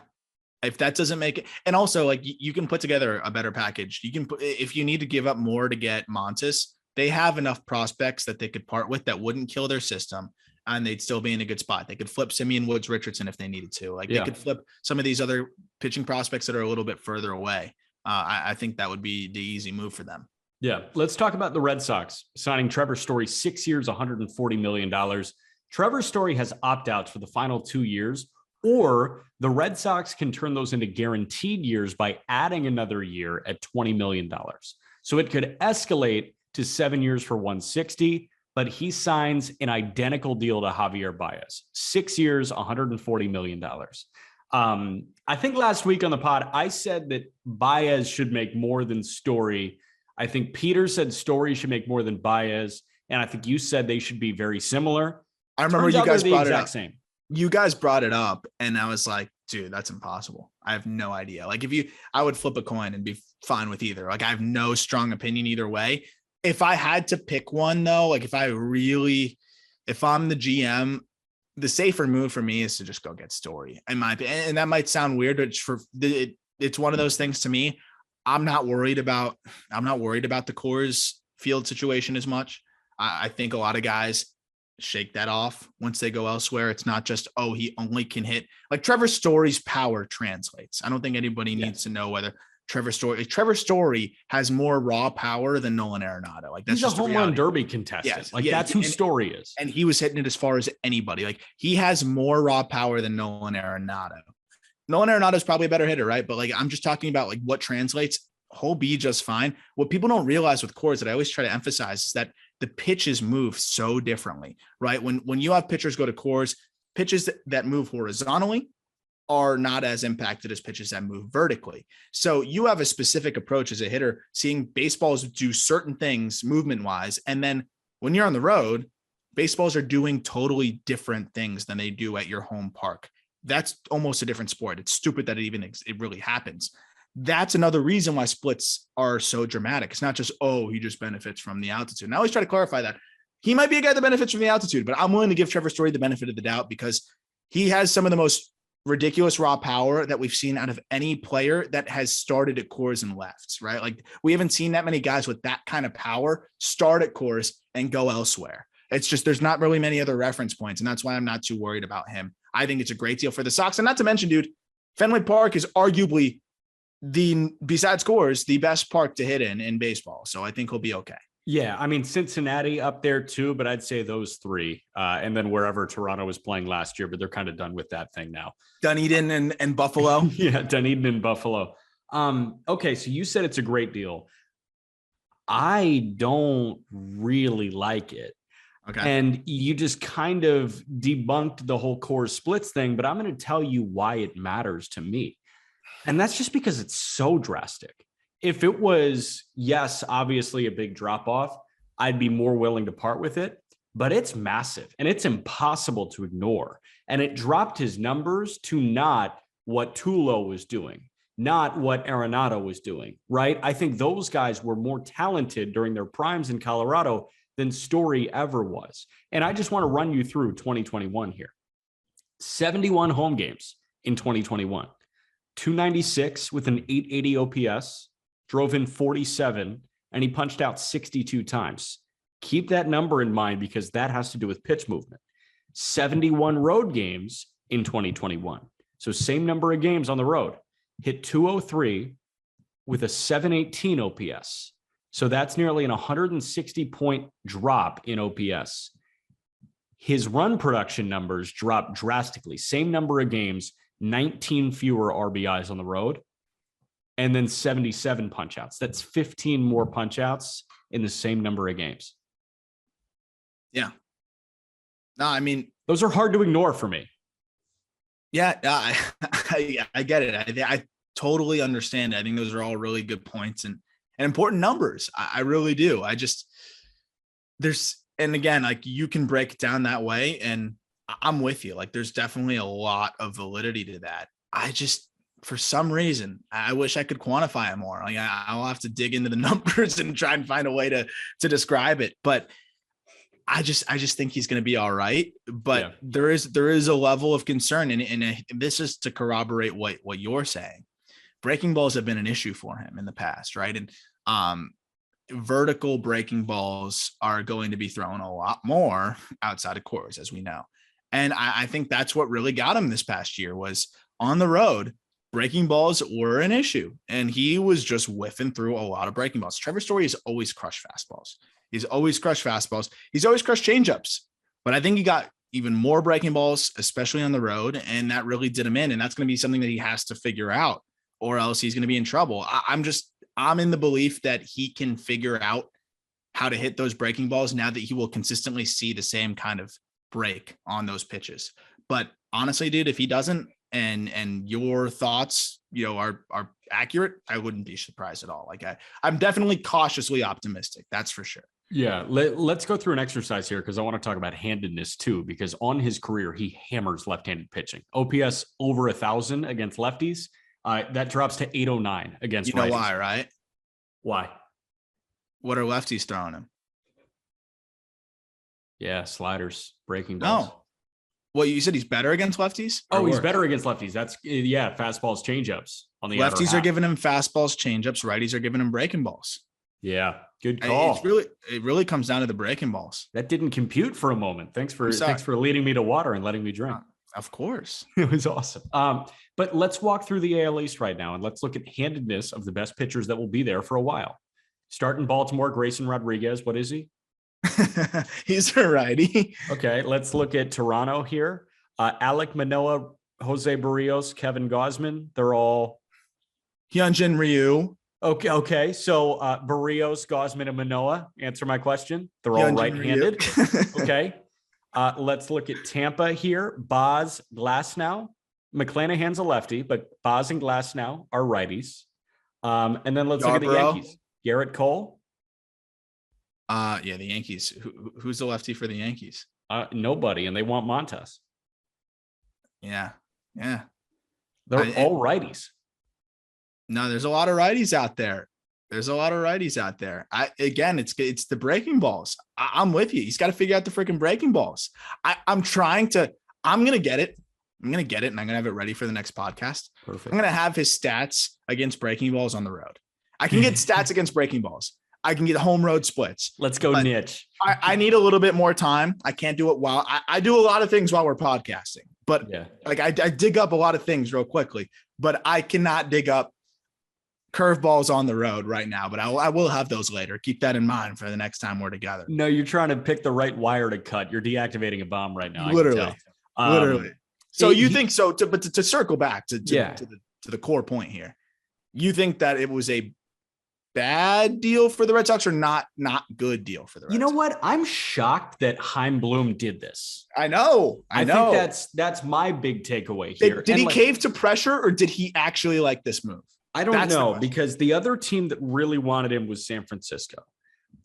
If that doesn't make it, and also, like, you can put together a better package. You can put, if you need to give up more to get Montes, they have enough prospects that they could part with that wouldn't kill their system, and they'd still be in a good spot. They could flip Simeon Woods Richardson if they needed to. They could flip some of these other pitching prospects that are a little bit further away. I think that would be the easy move for them. Yeah. Let's talk about the Red Sox signing Trevor Story, 6 years, $140 million. Trevor Story has opt-outs for the final 2 years. Or the Red Sox can turn those into guaranteed years by adding another year at $20 million. So it could escalate to 7 years for 160, but he signs an identical deal to Javier Baez, 6 years, $140 million. I think last week on the pod, I said that Baez should make more than Story. I think Peter said Story should make more than Baez. And I think you said they should be very similar. I remember you guys brought it up. You guys brought it up, and I was like, dude, that's impossible. I have no idea. Like, I would flip a coin and be fine with either. Like, I have no strong opinion either way. If I had to pick one, though, like if I'm the GM, the safer move for me is to just go get Story. In my opinion, and that might sound weird, but it's one of those things to me. I'm not worried about the Coors Field situation as much. I think a lot of guys shake that off once they go elsewhere. It's not just, oh, he only can hit. Like Trevor Story's power translates. I don't think anybody needs to know whether Trevor Story has more raw power than Nolan Arenado. Like that's he's a home run derby contestant. Yes. That's who Story is. And he was hitting it as far as anybody. Like he has more raw power than Nolan Arenado. Nolan Arenado is probably a better hitter, right? But like I'm just talking about like what translates. He'll be just fine. What people don't realize with Coors that I always try to emphasize is that the pitches move so differently, right? When you have pitchers go to Coors, pitches that move horizontally are not as impacted as pitches that move vertically. So you have a specific approach as a hitter, seeing baseballs do certain things movement wise. And then when you're on the road, baseballs are doing totally different things than they do at your home park. That's almost a different sport. It's stupid that it really happens. That's another reason why splits are so dramatic. It's not just, oh, he just benefits from the altitude. And I always try to clarify that he might be a guy that benefits from the altitude, but I'm willing to give Trevor Story the benefit of the doubt because he has some of the most ridiculous raw power that we've seen out of any player that has started at Coors and left, right? Like we haven't seen that many guys with that kind of power start at Coors and go elsewhere. It's just, there's not really many other reference points. And that's why I'm not too worried about him. I think it's a great deal for the Sox. And not to mention, dude, Fenway Park is arguably besides Coors, the best park to hit in baseball. So I think he'll be okay. Yeah. I mean, Cincinnati up there too, but I'd say those three. And then wherever Toronto was playing last year, but they're kind of done with that thing now. Dunedin and Buffalo. Yeah. Dunedin and Buffalo. Okay. So you said it's a great deal. I don't really like it. Okay. And you just kind of debunked the whole Coors splits thing, but I'm going to tell you why it matters to me. And that's just because it's so drastic. If it was, yes, obviously a big drop off, I'd be more willing to part with it, but it's massive and it's impossible to ignore. And it dropped his numbers to not what Tulo was doing, not what Arenado was doing, right? I think those guys were more talented during their primes in Colorado than Story ever was. And I just want to run you through 2021 here. 71 home games in 2021. 296 with an 880 OPS, drove in 47, and he punched out 62 times. Keep that number in mind because that has to do with pitch movement. 71 road games in 2021. So same number of games on the road. Hit 203 with a 718 OPS. So that's nearly an 160-point drop in OPS. His run production numbers dropped drastically. Same number of games, 19 fewer RBIs on the road, and then 77 punch-outs. That's 15 more punch-outs in the same number of games. Yeah. No, I mean, those are hard to ignore for me. Yeah, I get it. I totally understand it. I think those are all really good points and important numbers. I really do. And again, like you can break it down that way, and I'm with you. Like there's definitely a lot of validity to that. I just, for some reason, I wish I could quantify it more. Like I'll have to dig into the numbers and try and find a way to describe it. But I just think he's going to be all right. But there is a level of concern. And this is to corroborate what you're saying. Breaking balls have been an issue for him in the past, right? And vertical breaking balls are going to be thrown a lot more outside of Coors, as we know. And I think that's what really got him this past year was on the road. Breaking balls were an issue, and he was just whiffing through a lot of breaking balls. Trevor Story has always crushed fastballs. He's always crushed fastballs. He's always crushed changeups. But I think even more breaking balls, especially on the road. And that really did him in. And that's going to be something that he has to figure out, or else he's going to be in trouble. I'm in the belief that he can figure out how to hit those breaking balls now that he will consistently see the same kind of break on those pitches. But honestly, dude, if he doesn't, and your thoughts, are accurate, I wouldn't be surprised at all. Like I'm definitely cautiously optimistic. That's for sure. Yeah. Let's go through an exercise here, because I want to talk about handedness too, because on his career, he hammers left-handed pitching. OPS over 1,000 against lefties. That drops to 809 against righties. Why, right? Why? What are lefties throwing him? Yeah. Sliders, breaking balls. No. Well, you said he's better against lefties? He's better against lefties. That's fastballs, changeups on the lefties are giving him fastballs, changeups. Righties are giving him breaking balls. Yeah, good call. It really comes down to the breaking balls. That didn't compute for a moment. Thanks for leading me to water and letting me drink. Of course. It was awesome. But let's walk through the AL East right now, and let's look at handedness of the best pitchers that will be there for a while. Starting Baltimore, Grayson Rodriguez. What is he? He's a righty. Okay, let's look at Toronto here. Alek Manoah, Jose Barrios, Kevin Gausman. They're all Hyunjin Ryu. Okay. So Barrios, Gausman, and Manoah. Answer my question. They're all right-handed. Okay. Let's look at Tampa here. Boz, Glasnow. McClanahan's a lefty, but Boz and Glasnow are righties. And then let's look at the Yankees. Garrett Cole. The Yankees. Who's the lefty for the Yankees? Nobody, and they want Montes. Yeah. They're all righties. No, there's a lot of righties out there. It's the breaking balls. I'm with you. He's got to figure out the freaking breaking balls. I'm going to get it. And I'm going to have it ready for the next podcast. Perfect. I'm going to have his stats against breaking balls on the road. I can get stats against breaking balls. I can get home road splits. Let's go niche. I need a little bit more time. I can't do it while I do a lot of things while we're podcasting, but I dig up a lot of things real quickly, but I cannot dig up curveballs on the road right now, but I will have those later. Keep that in mind for the next time we're together. No, you're trying to pick the right wire to cut. You're deactivating a bomb right now. Literally. So you think so, but to circle back to the core point here, you think that it was a bad deal for the Red Sox or not good deal for the Red Sox? You know what? I'm shocked that Chaim Bloom did this. I know. I think that's my big takeaway here. Did he cave to pressure, or did he actually like this move? I don't know, because the other team that really wanted him was San Francisco.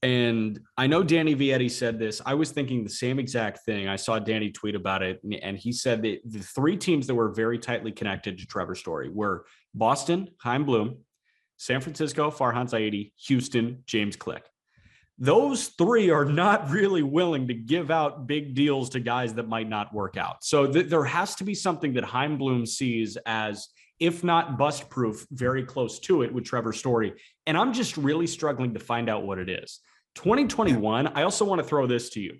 And I know Danny Vietti said this. I was thinking the same exact thing. I saw Danny tweet about it, and he said that the three teams that were very tightly connected to Trevor Story were Boston, Chaim Bloom, San Francisco, Farhan Zaidi, Houston, James Click. Those three are not really willing to give out big deals to guys that might not work out. So there has to be something that Chaim Bloom sees as, if not bust proof, very close to it with Trevor Story. And I'm just really struggling to find out what it is. 2021, I also want to throw this to you,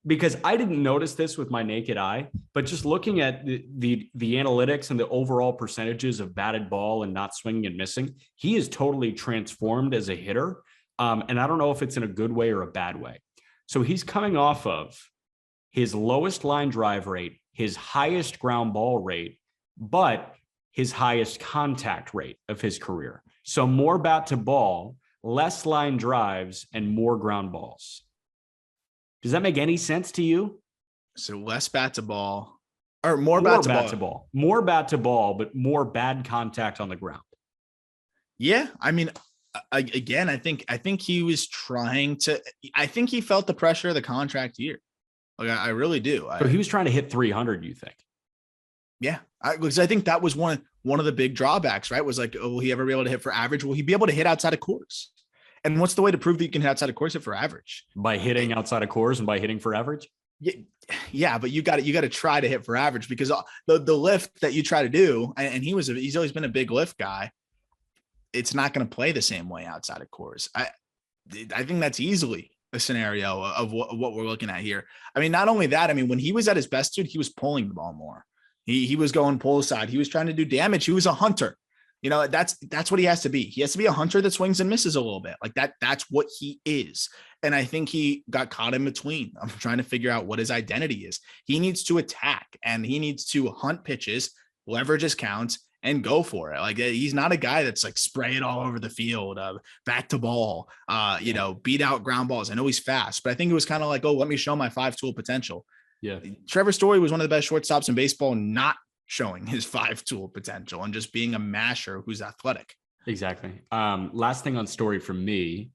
because I didn't notice this with my naked eye, but just looking at the analytics and the overall percentages of batted ball and not swinging and missing, he is totally transformed as a hitter. And I don't know if it's in a good way or a bad way. So he's coming off of his lowest line drive rate, his highest ground ball rate, but his highest contact rate of his career. So more bat to ball, less line drives, and more ground balls. Does that make any sense to you? So less bat to ball, or more bat to ball. More bat to ball, but more bad contact on the ground. Yeah. I mean, again, I think he was trying to, I think he felt the pressure of the contract year. Like I really do. So he was trying to hit 300, you think? Yeah. Because I think that was one of the big drawbacks, right? Was like, will he ever be able to hit for average? Will he be able to hit outside of course? And what's the way to prove that you can hit outside of course, hit for average? By hitting outside of course and by hitting for average? Yeah, but you got to try to hit for average, because the lift that you try to do, and he's always been a big lift guy, it's not going to play the same way outside of course. I think that's easily a scenario of what we're looking at here. I mean, not only that, I mean, when he was at his best, dude, he was pulling the ball more. He was going pull side. He was trying to do damage. He was a hunter. You know, that's what he has to be. He has to be a hunter that swings and misses a little bit. Like that's what he is. And I think he got caught in between. I'm trying to figure out what his identity is. He needs to attack and he needs to hunt pitches, leverage his counts, and go for it. Like, he's not a guy that's like spray it all over the field, back to ball, beat out ground balls. I know he's fast, but I think it was kind of like, oh, let me show my 5-tool potential. Yeah. Trevor Story was one of the best shortstops in baseball, not showing his 5-tool potential and just being a masher who's athletic. Exactly. Last thing on Story from me,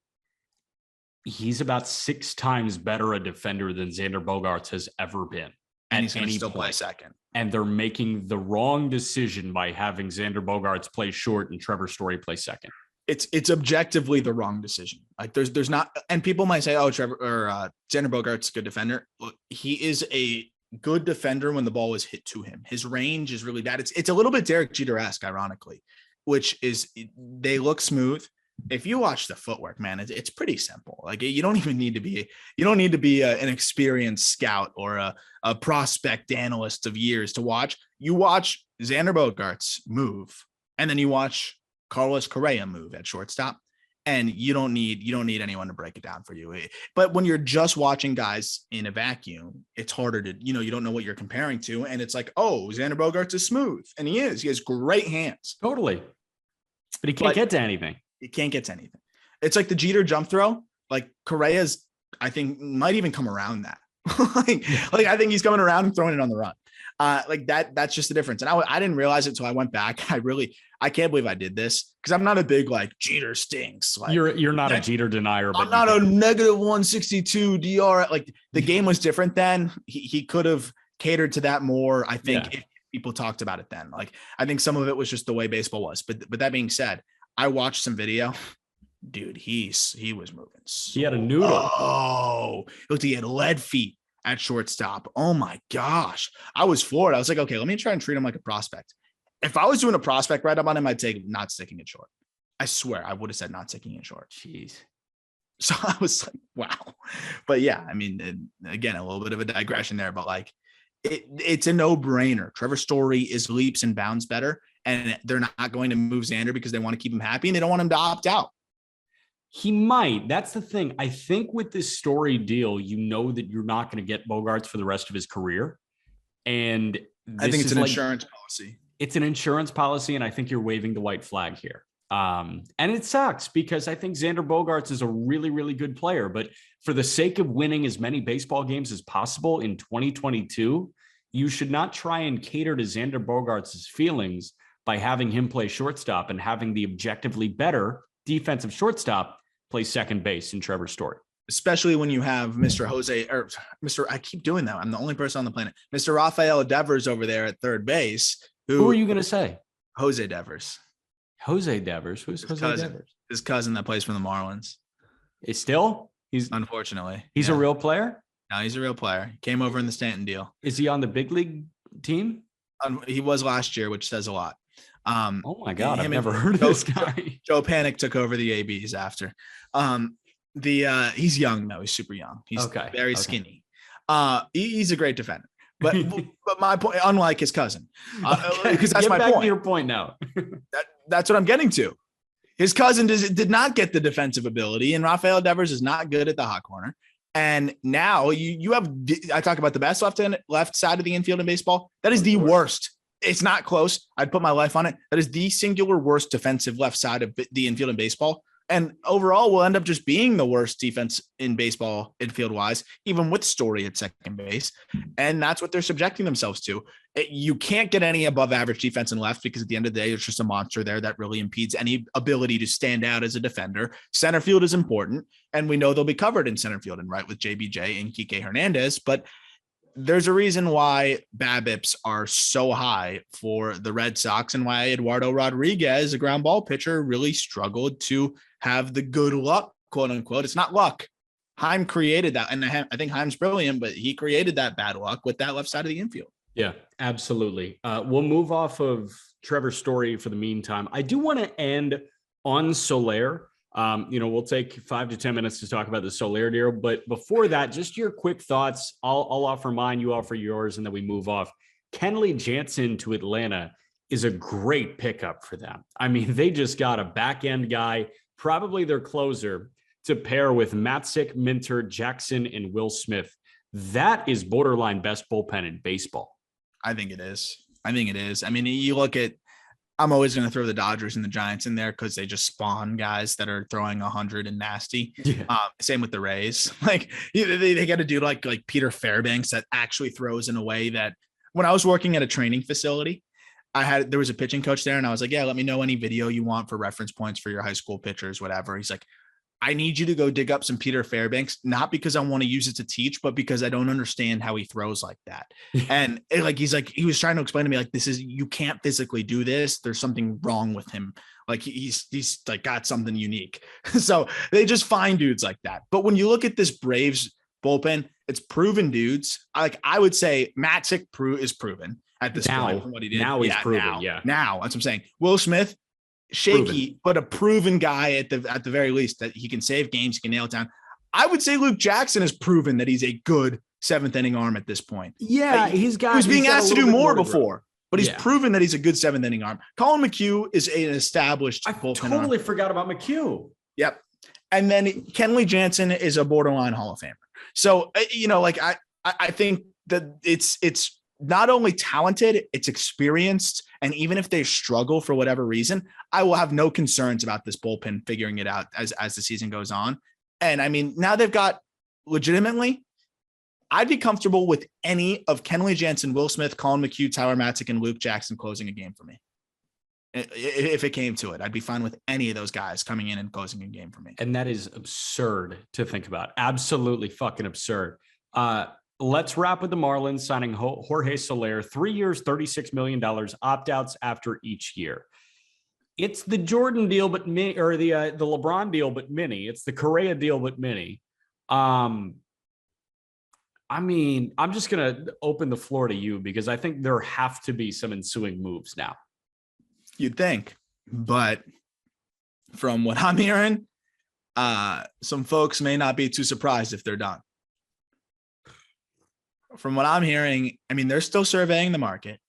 he's about 6 times better a defender than Xander Bogaerts has ever been. And he's going to still play second. And they're making the wrong decision by having Xander Bogaerts play short and Trevor Story play second. It's objectively the wrong decision. Like there's not, and people might say, oh, Xander Bogaerts a good defender. Look, he is a good defender when the ball is hit to him. His range is really bad. It's a little bit Derek Jeter-esque, ironically, which is they look smooth. If you watch the footwork, man, it's pretty simple. Like you don't need to be an experienced scout or a prospect analyst of years to watch. You watch Xander Bogaerts move, and then you watch Carlos Correa move at shortstop, and you don't need anyone to break it down for you. But when you're just watching guys in a vacuum, it's harder to, you don't know what you're comparing to, and it's like, oh, Xander Bogaerts is smooth, and he is. He has great hands. Totally, but he can't get to anything. You can't get to anything. It's like the Jeter jump throw. Like Correa's, I think, might even come around that. like I think he's coming around and throwing it on the run. Like that's just the difference. And I didn't realize it until I went back. I can't believe I did this because I'm not a big like Jeter stinks. Like you're not a Jeter denier, but I'm not a negative 162 DR. Like the game was different then. He could have catered to that more. I think if people talked about it then. Like I think some of it was just the way baseball was. But that being said, I watched some video. Dude, he was moving. He had a noodle. Oh, look, he had lead feet at shortstop. Oh my gosh. I was floored. I was like, okay, let me try and treat him like a prospect. If I was doing a prospect write-up on him, I'd take not sticking it short. I swear I would have said not sticking it short. Jeez. So I was like, wow. But yeah, I mean, again, a little bit of a digression there, but like it's a no-brainer. Trevor Story is leaps and bounds better. And they're not going to move Xander because they want to keep him happy and they don't want him to opt out. He might. That's the thing. I think with this Story deal, that you're not going to get Bogaerts for the rest of his career. And I think it's an insurance policy. It's an insurance policy. And I think you're waving the white flag here. And it sucks because I think Xander Bogaerts is a really, really good player. But for the sake of winning as many baseball games as possible in 2022, you should not try and cater to Xander Bogaerts' feelings by having him play shortstop and having the objectively better defensive shortstop play second base in Trevor Story. Especially when you have Mr. I keep doing that. I'm the only person on the planet. Mr. Rafael Devers over there at third base. Who are you going to say? Jose Devers. Jose Devers? Who's Jose Devers? His cousin that plays for the Marlins. He's unfortunately. He's a real player? No, he's a real player. He came over in the Stanton deal. Is he on the big league team? He was last year, which says a lot. Oh my God, I've never heard of this guy. Joe Panic took over the ABs after. He's young though. He's super young. He's very skinny. He's a great defender. But my point, unlike his cousin, because that's my point. To your point now. That's what I'm getting to. His cousin did not get the defensive ability, and Rafael Devers is not good at the hot corner. And now you have. I talk about the best left side of the infield in baseball. That is the worst. It's not close. I'd put my life on it. That is the singular worst defensive left side of the infield in baseball. And overall, we'll end up just being the worst defense in baseball infield wise, even with Story at second base. And that's what they're subjecting themselves to. You can't get any above average defense in left because at the end of the day, there's just a monster there that really impedes any ability to stand out as a defender. Center field is important. And we know they'll be covered in center field and right with JBJ and Kike Hernandez. But there's a reason why BABIPs are so high for the Red Sox and why Eduardo Rodriguez, a ground ball pitcher, really struggled to have the good luck, quote unquote. It's not luck. Heim created that. And I think Heim's brilliant, but he created that bad luck with that left side of the infield. Yeah, absolutely. We'll move off of Trevor Story for the meantime. I do want to end on Soler. We'll take 5 to 10 minutes to talk about the Soler deal. But before that, just your quick thoughts. I'll offer mine, you offer yours, and then we move off. Kenley Jansen to Atlanta is a great pickup for them. I mean, they just got a back end guy, probably their closer, to pair with Matzik, Minter, Jackson, and Will Smith. That is borderline best bullpen in baseball. I think it is. I mean, you look at, I'm always going to throw the Dodgers and the Giants in there because they just spawn guys that are throwing 100 and nasty. Yeah. Same with the Rays. Like they got to do like Peter Fairbanks that actually throws in a way that when I was working at a training facility, there was a pitching coach there and I was like, yeah, let me know any video you want for reference points for your high school pitchers, whatever. He's like, I need you to go dig up some Peter Fairbanks, not because I want to use it to teach, but because I don't understand how he throws like that. And he was trying to explain to me, like, you can't physically do this. There's something wrong with him. Like he's like got something unique. So they just find dudes like that. But when you look at this Braves bullpen, it's proven dudes. I would say Matzik is proven at this point from what he did. Now he's proven. Now that's what I'm saying. Will Smith, shaky, but a proven guy at the very least that he can save games, he can nail it down. I would say Luke Jackson has proven that he's a good seventh inning arm at this point. Yeah, he was being asked to do more before, but he's proven that he's a good seventh inning arm. Colin McHugh is an established. I totally forgot about McHugh. Yep, and then Kenley Jansen is a borderline Hall of Famer. So I think that it's not only talented, it's experienced. And even if they struggle for whatever reason, I will have no concerns about this bullpen figuring it out as the season goes on. And I mean, now they've got legitimately, I'd be comfortable with any of Kenley Jansen, Will Smith, Colin McHugh, Tyler Matzik, and Luke Jackson closing a game for me. If it came to it, I'd be fine with any of those guys coming in and closing a game for me. And that is absurd to think about. Absolutely fucking absurd. Let's wrap with the Marlins signing Jorge Soler, 3 years, $36 million, opt-outs after each year. It's the Jordan deal, but the LeBron deal, but mini. It's the Correa deal, but mini. I mean, I'm just going to open the floor to you because I think there have to be some ensuing moves now. You'd think, but from what I'm hearing, some folks may not be too surprised if they're done. From what I'm hearing, I mean, they're still surveying the market,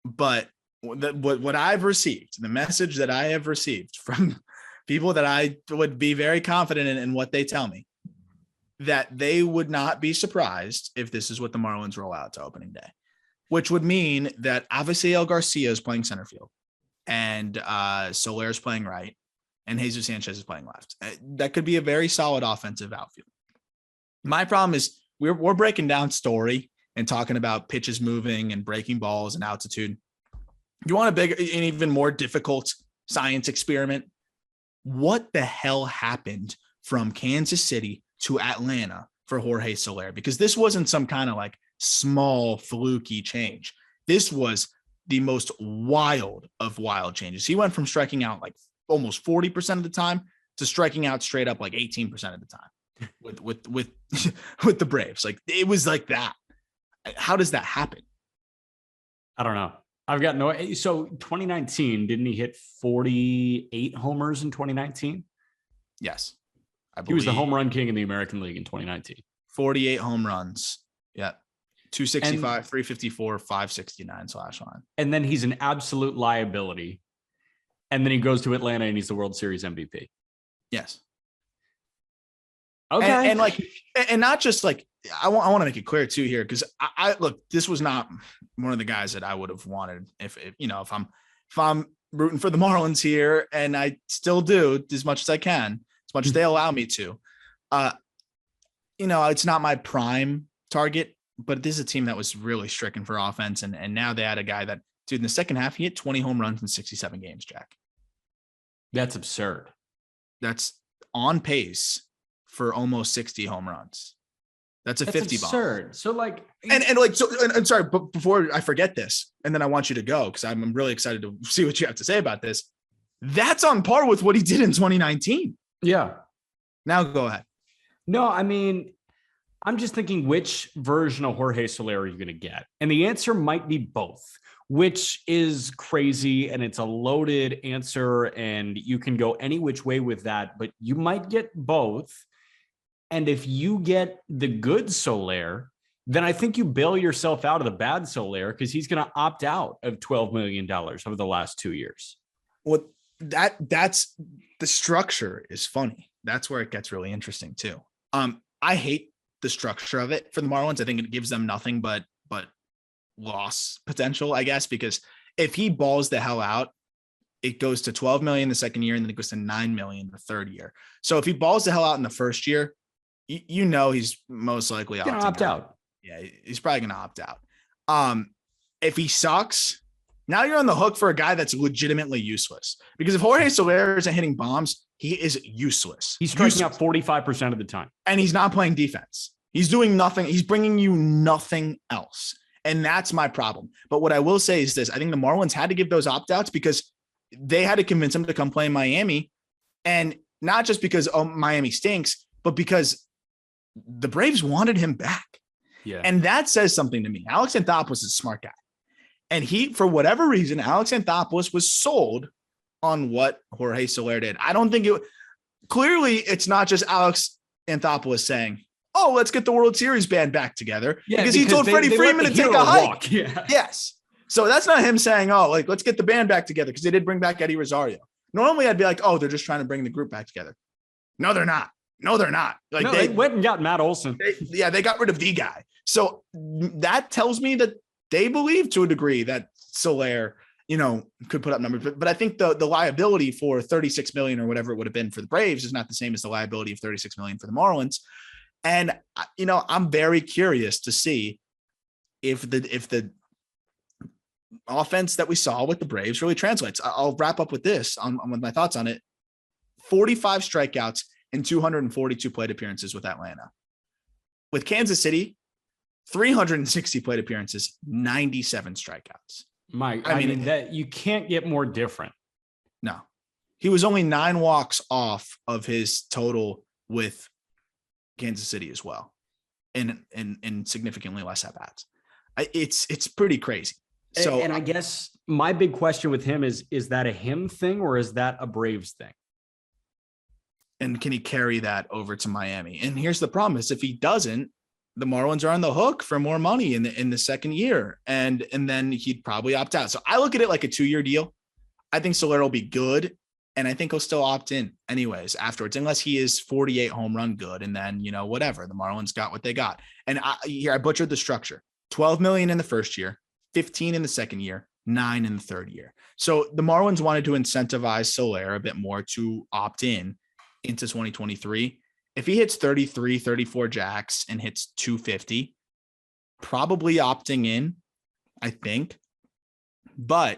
but what I've received, the message that I have received from people that I would be very confident in what they tell me, that they would not be surprised if this is what the Marlins roll out to opening day, which would mean that Avisail Garcia is playing center field and Soler is playing right and Jesus Sanchez is playing left. That could be a very solid offensive outfield. My problem is, we're breaking down Story and talking about pitches moving and breaking balls and altitude. You want an even more difficult science experiment? What the hell happened from Kansas City to Atlanta for Jorge Soler? Because this wasn't some kind of like small fluky change. This was the most wild of wild changes. He went from striking out like almost 40% of the time to striking out straight up like 18% of the time. With the Braves. Like it was like that. How does that happen? I don't know. I've got no. So 2019, didn't he hit 48 homers in 2019? Yes. He was the home run king in the American League in 2019. 48 home runs. Yeah. 265, 354, 569 /line. And then he's an absolute liability. And then he goes to Atlanta and he's the World Series MVP. Yes. Okay. And not just like, I want to make it clear too here, because I look, this was not one of the guys that I would have wanted if I'm rooting for the Marlins here, and I still do as much as I can, as much as they allow me to. It's not my prime target, but this is a team that was really stricken for offense, and now they had a guy that, dude, in the second half, he hit 20 home runs in 67 games, Jack. That's absurd. That's on pace for almost 60 home runs. That's 50 absurd. bomb. So like, and sorry, but before I forget this, and then I want you to go, because I'm really excited to see what you have to say about this. That's on par with what he did in 2019. Yeah. Now go ahead. No, I mean, I'm just thinking, which version of Jorge Soler are you going to get? And the answer might be both, which is crazy. And it's a loaded answer and you can go any which way with that, but you might get both. And if you get the good Soler, then I think you bail yourself out of the bad Soler, because he's going to opt out of $12 million over the last 2 years. Well, that's the structure is funny. that's where it gets really interesting too. I hate the structure of it for the Marlins. I think it gives them nothing but loss potential, I guess, because if he balls the hell out, it goes to 12 million the second year, and then it goes to 9 million the third year. So if he balls the hell out in the first year, he's most likely going to opt out. Yeah, he's probably going to opt out. If he sucks, now you're on the hook for a guy that's legitimately useless. Because if Jorge Soler isn't hitting bombs, he is useless. He's striking out 45% of the time. And he's not playing defense. He's doing nothing. He's bringing you nothing else. And that's my problem. But what I will say is this. I think the Marlins had to give those opt-outs because they had to convince him to come play in Miami. And not just because Miami stinks, but because the Braves wanted him back. Yeah. And that says something to me. Alex Anthopoulos is a smart guy. And for whatever reason, Alex Anthopoulos was sold on what Jorge Soler did. I don't think clearly it's not just Alex Anthopoulos saying, oh, let's get the World Series band back together. Yeah, because he told Freddie Freeman to take a hike. Yeah. Yes. So that's not him saying, oh, like, let's get the band back together, because they did bring back Eddie Rosario. Normally I'd be like, oh, they're just trying to bring the group back together. No, they're not. Like they went and got Matt Olson. They got rid of the guy. So that tells me that they believe to a degree that Soler, could put up numbers. But I think the liability for 36 million or whatever it would have been for the Braves is not the same as the liability of 36 million for the Marlins. And, I'm very curious to see if the offense that we saw with the Braves really translates. I'll wrap up with this with my thoughts on it. 45 strikeouts and 242 plate appearances with Atlanta. With Kansas City, 360 plate appearances, 97 strikeouts. Mike, I mean that you can't get more different. No, he was only 9 walks off of his total with Kansas City as well, and significantly less at bats. It's pretty crazy. So, and I guess my big question with him is that a him thing or is that a Braves thing? And can he carry that over to Miami? And here's the problem: is if he doesn't, the Marlins are on the hook for more money in the second year, and then he'd probably opt out. So I look at it like a 2-year deal. I think Soler will be good, and I think he'll still opt in anyways afterwards, unless he is 48 home run good, and then whatever. The Marlins got what they got. And I butchered the structure: 12 million in the first year, 15 in the second year, 9 in the third year. So the Marlins wanted to incentivize Soler a bit more to opt in into 2023. If he hits 33, 34 jacks and hits 250, probably opting in, I think. But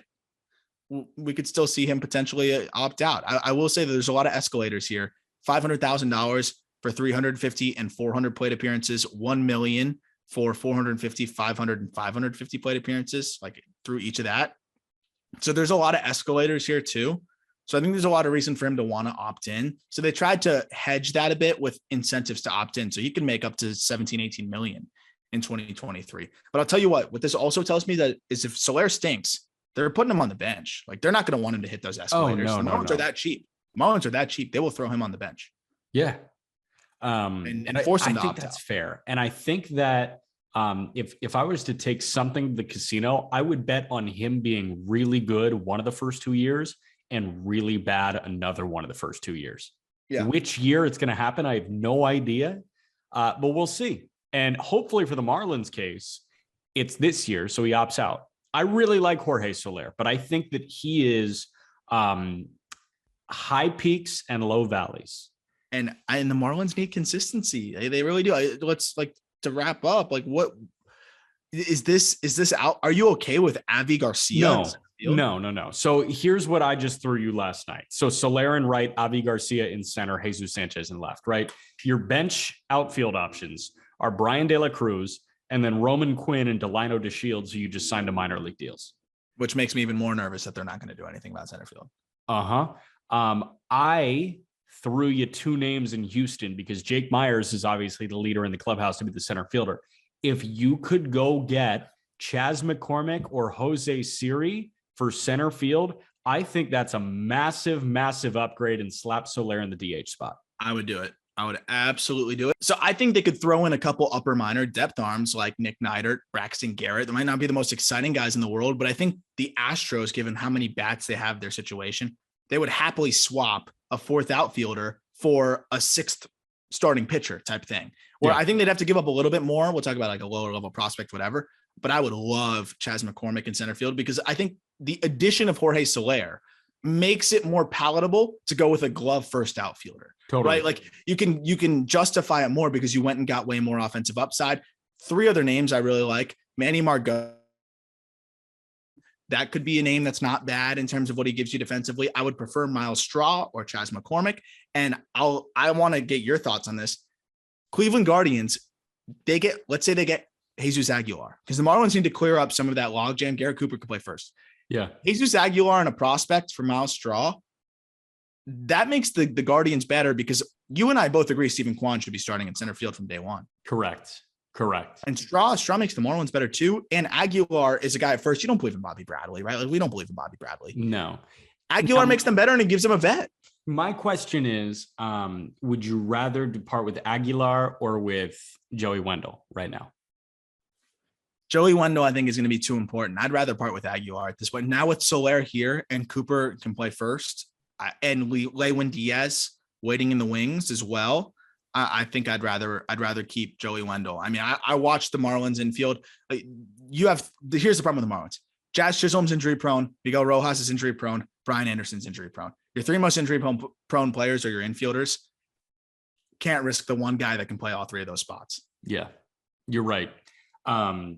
we could still see him potentially opt out. I will say that there's a lot of escalators here. $500,000 for 350 and 400 plate appearances, $1 million for 450, 500, and 550 plate appearances, like through each of that. So there's a lot of escalators here too. So I think there's a lot of reason for him to want to opt in. So they tried to hedge that a bit with incentives to opt in. So he can make up to 17, 18 million in 2023. But I'll tell you what this also tells me that is if Soler stinks, they're putting him on the bench. Like they're not going to want him to hit those escalators. The Marlins are that cheap. Marlins are that cheap. They will throw him on the bench. Yeah. And force him to opt out. I think that's fair. And I think that if I was to take something to the casino, I would bet on him being really good one of the first 2 years and really bad another one of the first 2 years. Yeah. Which year it's going to happen, I have no idea, but we'll see. And hopefully for the Marlins case, it's this year, so he opts out. I really like Jorge Soler, but I think that he is high peaks and low valleys. And the Marlins need consistency. They really do. Let's to wrap up. Like, what is this out? Are you okay with Avi Garcia? No. So here's what I just threw you last night. So Soler in right, Avi Garcia in center, Jesus Sanchez in left, right? Your bench outfield options are Brian De La Cruz and then Roman Quinn and Delino DeShields, who you just signed to minor league deals. Which makes me even more nervous that they're not going to do anything about center field. I threw you 2 names in Houston because Jake Myers is obviously the leader in the clubhouse to be the center fielder. If you could go get Chas McCormick or Jose Siri for center field, I think that's a massive, massive upgrade and slap Soler in the DH spot. I would do it. I would absolutely do it. So I think they could throw in a couple upper minor depth arms like Nick Neidert, Braxton Garrett. They might not be the most exciting guys in the world, but I think the Astros, given how many bats they have their situation, they would happily swap a 4th outfielder for a sixth starting pitcher type thing, where I think they'd have to give up a little bit more. We'll talk about like a lower level prospect, whatever. But I would love Chas McCormick in center field because I think the addition of Jorge Soler makes it more palatable to go with a glove first outfielder. Totally. Right? Like you can justify it more because you went and got way more offensive upside. 3 other names I really like. Manny Margot. That could be a name that's not bad in terms of what he gives you defensively. I would prefer Miles Straw or Chas McCormick. And I want to get your thoughts on this. Cleveland Guardians, let's say they get Jesus Aguilar, because the Marlins need to clear up some of that logjam. Garrett Cooper could play first. Yeah. Jesus Aguilar and a prospect for Miles Straw. That makes the Guardians better because you and I both agree Stephen Kwan should be starting in center field from day one. Correct. And Straw makes the Marlins better too. And Aguilar is a guy at first. You don't believe in Bobby Bradley, right? Like we don't believe in Bobby Bradley. No. Aguilar makes them better and it gives them a vet. My question is, would you rather depart with Aguilar or with Joey Wendell right now? Joey Wendell, I think, is going to be too important. I'd rather part with Aguilar at this point. Now with Soler here and Cooper can play first and Lewin Diaz waiting in the wings as well. I think I'd rather keep Joey Wendell. I mean, I watched the Marlins infield. Here's the problem with the Marlins. Jazz Chisholm's injury prone. Miguel Rojas is injury prone. Brian Anderson's injury prone. Your 3 most injury prone players are your infielders. Can't risk the one guy that can play all 3 of those spots. Yeah, you're right. Aguilar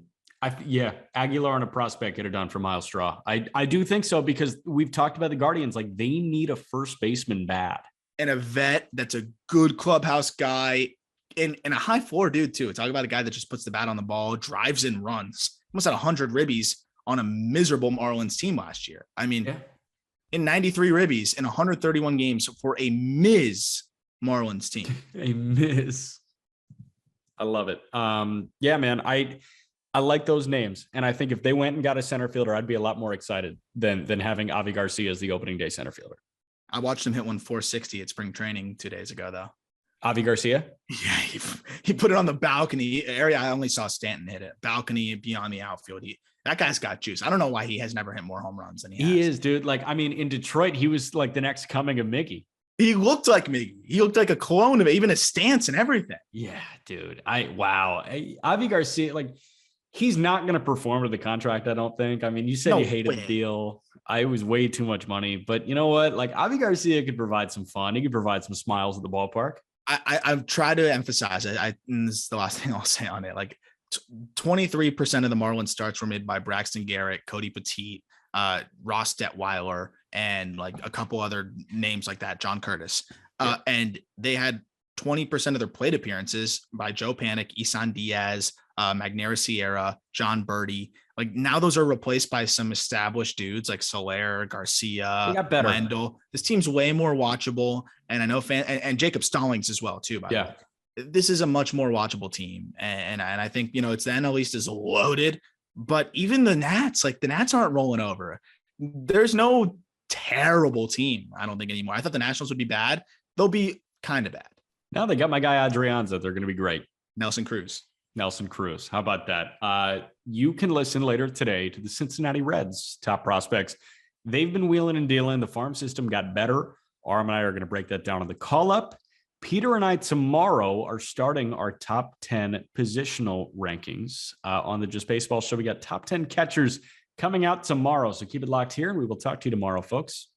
on a prospect get it done for Miles Straw. I do think so because we've talked about the Guardians. Like they need a first baseman bad. And a vet that's a good clubhouse guy and a high floor dude too. Talk about a guy that just puts the bat on the ball, drives and runs. Almost had 100 ribbies on a miserable Marlins team last year. I mean, in 93 ribbies in 131 games for a Marlins team. A miss. I love it. Yeah, man. I like those names. And I think if they went and got a center fielder, I'd be a lot more excited than having Avi Garcia as the opening day center fielder. I watched him hit 460 at spring training 2 days ago, though. Avi Garcia? Yeah, he put it on the balcony area. I only saw Stanton hit it. Balcony beyond the outfield. That guy's got juice. I don't know why he has never hit more home runs than he has. He is, dude. Like, I mean, in Detroit, he was like the next coming of Miggy. He looked like Miggy. He looked like a clone of it, even his stance and everything. Yeah, dude. Avi Garcia, like, he's not going to perform to the contract, I don't think. I mean, you said you hated the deal. It was way too much money. But you know what? Like, Avi Garcia could provide some fun. He could provide some smiles at the ballpark. I've tried to emphasize it. And this is the last thing I'll say on it. Like, 23% of the Marlins starts were made by Braxton Garrett, Cody Petit, Ross Detweiler, and like a couple other names like that, John Curtis. And they had 20% of their plate appearances by Joe Panic, Isan Diaz, Magnera Sierra, John Birdie. Like now those are replaced by some established dudes like Soler, Garcia, Wendell. This team's way more watchable. And I know and Jacob Stallings as well too, by the way. This is a much more watchable team. And I think, it's the NL East is loaded, but even the Nats aren't rolling over. There's no terrible team, I don't think anymore. I thought the Nationals would be bad. They'll be kind of bad. Now they got my guy Adrianza. They're going to be great. Nelson Cruz. How about that? You can listen later today to the Cincinnati Reds top prospects. They've been wheeling and dealing. The farm system got better. Aram and I are going to break that down on the call up. Peter and I tomorrow are starting our top 10 positional rankings on the Just Baseball show. We got top 10 catchers coming out tomorrow. So keep it locked here and we will talk to you tomorrow, folks.